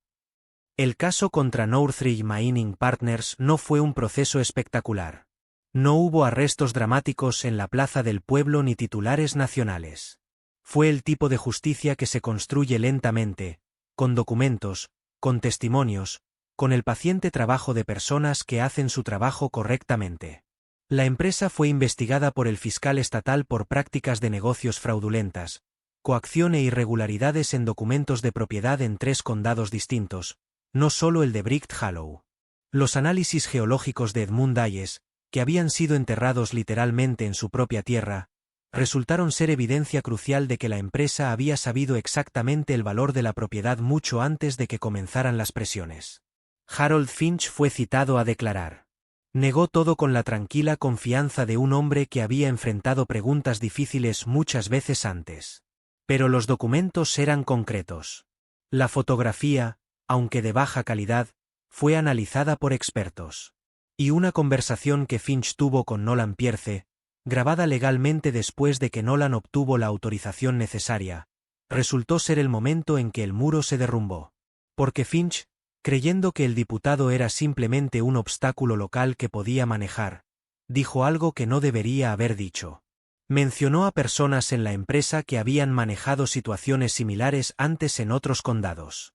El caso contra Northridge Mining Partners no fue un proceso espectacular. No hubo arrestos dramáticos en la plaza del pueblo ni titulares nacionales. Fue el tipo de justicia que se construye lentamente, con documentos, con testimonios, con el paciente trabajo de personas que hacen su trabajo correctamente. La empresa fue investigada por el fiscal estatal por prácticas de negocios fraudulentas, coacción e irregularidades en documentos de propiedad en 3 condados distintos, no solo el de Brick Hollow. Los análisis geológicos de Edmund Hayes, que habían sido enterrados literalmente en su propia tierra, resultaron ser evidencia crucial de que la empresa había sabido exactamente el valor de la propiedad mucho antes de que comenzaran las presiones. Harold Finch fue citado a declarar. Negó todo con la tranquila confianza de un hombre que había enfrentado preguntas difíciles muchas veces antes. Pero los documentos eran concretos. La fotografía, aunque de baja calidad, fue analizada por expertos. Y una conversación que Finch tuvo con Nolan Pierce, grabada legalmente después de que Nolan obtuvo la autorización necesaria, resultó ser el momento en que el muro se derrumbó. Porque Finch, creyendo que el diputado era simplemente un obstáculo local que podía manejar, dijo algo que no debería haber dicho. Mencionó a personas en la empresa que habían manejado situaciones similares antes en otros condados.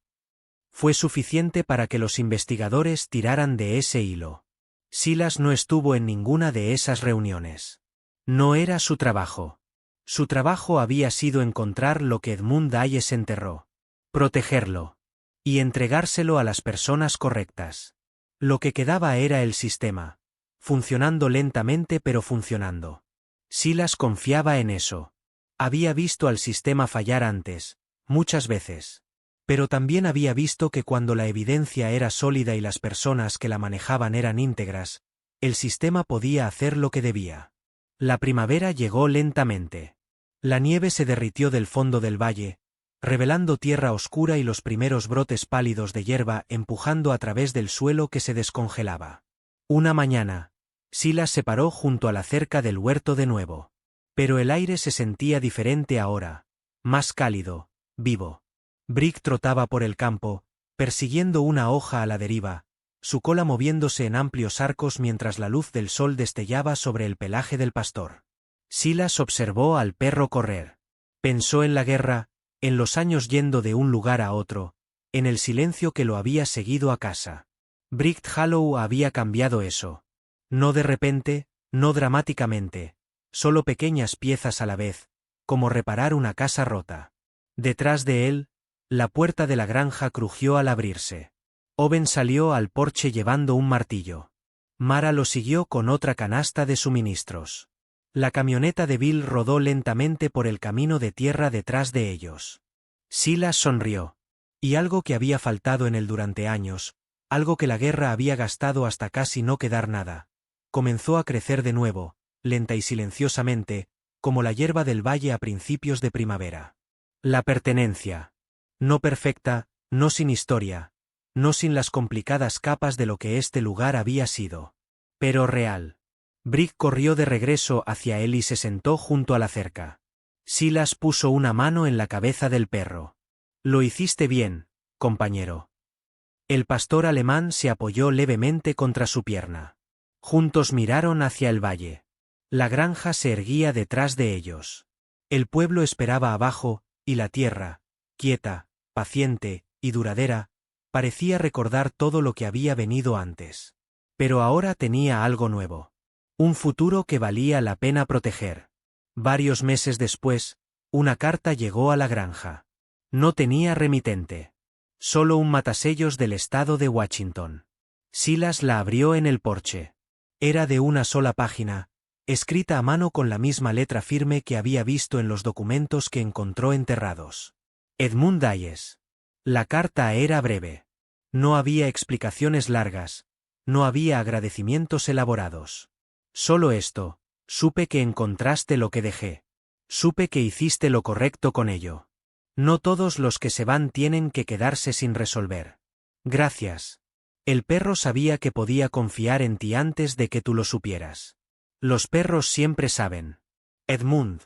Fue suficiente para que los investigadores tiraran de ese hilo. Silas no estuvo en ninguna de esas reuniones. No era su trabajo. Su trabajo había sido encontrar lo que Edmund Hayes enterró, protegerlo y entregárselo a las personas correctas. Lo que quedaba era el sistema, funcionando lentamente pero funcionando. Silas confiaba en eso. Había visto al sistema fallar antes, muchas veces. Pero también había visto que cuando la evidencia era sólida y las personas que la manejaban eran íntegras, el sistema podía hacer lo que debía. La primavera llegó lentamente. La nieve se derritió del fondo del valle, revelando tierra oscura y los primeros brotes pálidos de hierba empujando a través del suelo que se descongelaba. Una mañana, Silas se paró junto a la cerca del huerto de nuevo. Pero el aire se sentía diferente ahora, más cálido, vivo. Brick trotaba por el campo, persiguiendo una hoja a la deriva, su cola moviéndose en amplios arcos mientras la luz del sol destellaba sobre el pelaje del pastor. Silas observó al perro correr. Pensó en la guerra, en los años yendo de un lugar a otro, en el silencio que lo había seguido a casa. Brick Hollow había cambiado eso. No de repente, no dramáticamente, solo pequeñas piezas a la vez, como reparar una casa rota. Detrás de él, la puerta de la granja crujió al abrirse. Owen salió al porche llevando un martillo. Mara lo siguió con otra canasta de suministros. La camioneta de Bill rodó lentamente por el camino de tierra detrás de ellos. Silas sonrió. Y algo que había faltado en él durante años, algo que la guerra había gastado hasta casi no quedar nada, comenzó a crecer de nuevo, lenta y silenciosamente, como la hierba del valle a principios de primavera. La pertenencia. No perfecta, no sin historia, no sin las complicadas capas de lo que este lugar había sido. Pero real. Brick corrió de regreso hacia él y se sentó junto a la cerca. Silas puso una mano en la cabeza del perro. Lo hiciste bien, compañero. El pastor alemán se apoyó levemente contra su pierna. Juntos miraron hacia el valle. La granja se erguía detrás de ellos. El pueblo esperaba abajo, y la tierra, quieta, paciente y duradera, parecía recordar todo lo que había venido antes. Pero ahora tenía algo nuevo. Un futuro que valía la pena proteger. Varios meses después, una carta llegó a la granja. No tenía remitente. Solo un matasellos del estado de Washington. Silas la abrió en el porche. Era de una sola página, escrita a mano con la misma letra firme que había visto en los documentos que encontró enterrados. Edmund Hayes. La carta era breve. No había explicaciones largas, no había agradecimientos elaborados. Solo esto: supe que encontraste lo que dejé. Supe que hiciste lo correcto con ello. No todos los que se van tienen que quedarse sin resolver. Gracias. El perro sabía que podía confiar en ti antes de que tú lo supieras. Los perros siempre saben. Edmund.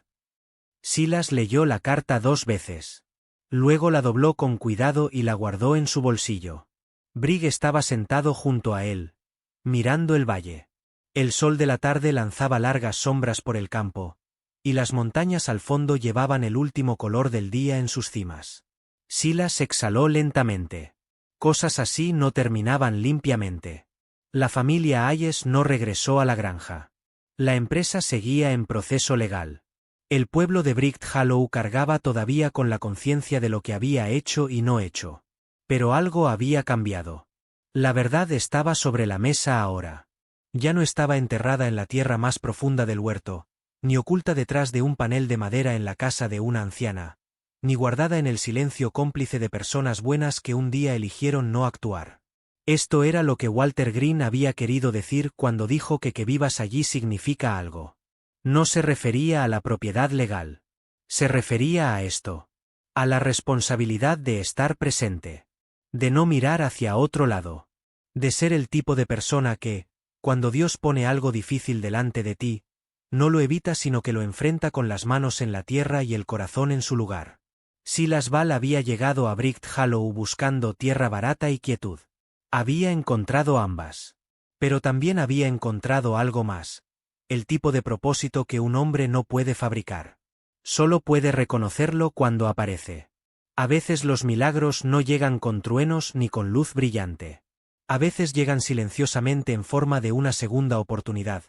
Silas leyó la carta 2 veces. Luego la dobló con cuidado y la guardó en su bolsillo. Brick estaba sentado junto a él, mirando el valle. El sol de la tarde lanzaba largas sombras por el campo, y las montañas al fondo llevaban el último color del día en sus cimas. Silas exhaló lentamente. Cosas así no terminaban limpiamente. La familia Hayes no regresó a la granja. La empresa seguía en proceso legal. El pueblo de Brick Hollow cargaba todavía con la conciencia de lo que había hecho y no hecho. Pero algo había cambiado. La verdad estaba sobre la mesa ahora. Ya no estaba enterrada en la tierra más profunda del huerto, ni oculta detrás de un panel de madera en la casa de una anciana, ni guardada en el silencio cómplice de personas buenas que un día eligieron no actuar. Esto era lo que Walter Green había querido decir cuando dijo que vivas allí significa algo. No se refería a la propiedad legal. Se refería a esto. A la responsabilidad de estar presente. De no mirar hacia otro lado. De ser el tipo de persona que, cuando Dios pone algo difícil delante de ti, no lo evita sino que lo enfrenta con las manos en la tierra y el corazón en su lugar. Silas Val había llegado a Bright Hollow buscando tierra barata y quietud. Había encontrado ambas. Pero también había encontrado algo más, el tipo de propósito que un hombre no puede fabricar. Solo puede reconocerlo cuando aparece. A veces los milagros no llegan con truenos ni con luz brillante. A veces llegan silenciosamente en forma de una segunda oportunidad,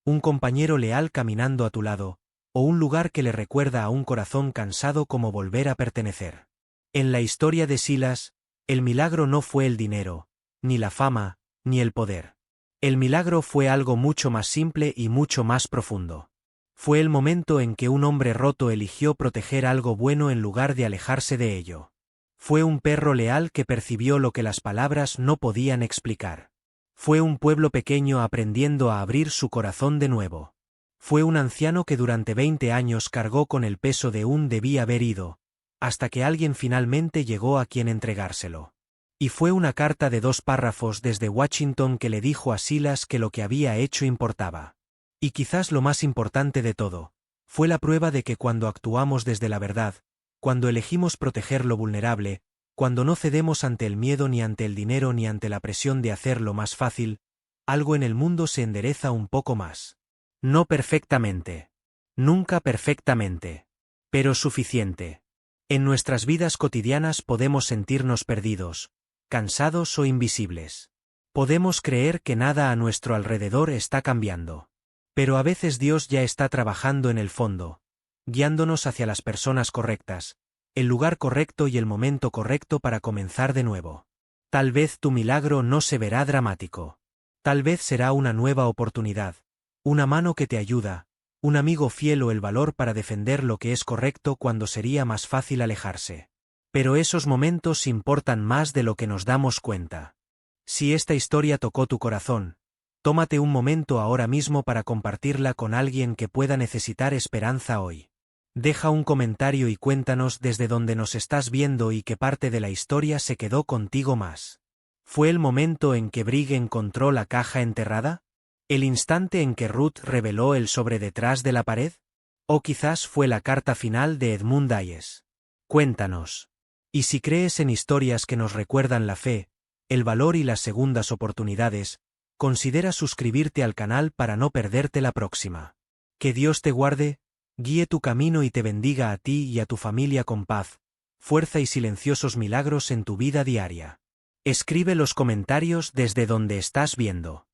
un compañero leal caminando a tu lado, o un lugar que le recuerda a un corazón cansado como volver a pertenecer. En la historia de Silas, el milagro no fue el dinero, ni la fama, ni el poder. El milagro fue algo mucho más simple y mucho más profundo. Fue el momento en que un hombre roto eligió proteger algo bueno en lugar de alejarse de ello. Fue un perro leal que percibió lo que las palabras no podían explicar. Fue un pueblo pequeño aprendiendo a abrir su corazón de nuevo. Fue un anciano que durante 20 años cargó con el peso de un debía haber ido, hasta que alguien finalmente llegó a quien entregárselo. Y fue una carta de 2 párrafos desde Washington que le dijo a Silas que lo que había hecho importaba. Y quizás lo más importante de todo, fue la prueba de que cuando actuamos desde la verdad, cuando elegimos proteger lo vulnerable, cuando no cedemos ante el miedo ni ante el dinero ni ante la presión de hacerlo más fácil, algo en el mundo se endereza un poco más. No perfectamente. Nunca perfectamente. Pero suficiente. En nuestras vidas cotidianas podemos sentirnos perdidos, cansados o invisibles. Podemos creer que nada a nuestro alrededor está cambiando. Pero a veces Dios ya está trabajando en el fondo, guiándonos hacia las personas correctas, el lugar correcto y el momento correcto para comenzar de nuevo. Tal vez tu milagro no se verá dramático. Tal vez será una nueva oportunidad, una mano que te ayuda, un amigo fiel o el valor para defender lo que es correcto cuando sería más fácil alejarse. Pero esos momentos importan más de lo que nos damos cuenta. Si esta historia tocó tu corazón, tómate un momento ahora mismo para compartirla con alguien que pueda necesitar esperanza hoy. Deja un comentario y cuéntanos desde dónde nos estás viendo y qué parte de la historia se quedó contigo más. ¿Fue el momento en que Brigg encontró la caja enterrada? ¿El instante en que Ruth reveló el sobre detrás de la pared? ¿O quizás fue la carta final de Edmund Dayes? Cuéntanos. Y si crees en historias que nos recuerdan la fe, el valor y las segundas oportunidades, considera suscribirte al canal para no perderte la próxima. Que Dios te guarde, guíe tu camino y te bendiga a ti y a tu familia con paz, fuerza y silenciosos milagros en tu vida diaria. Escribe los comentarios desde donde estás viendo.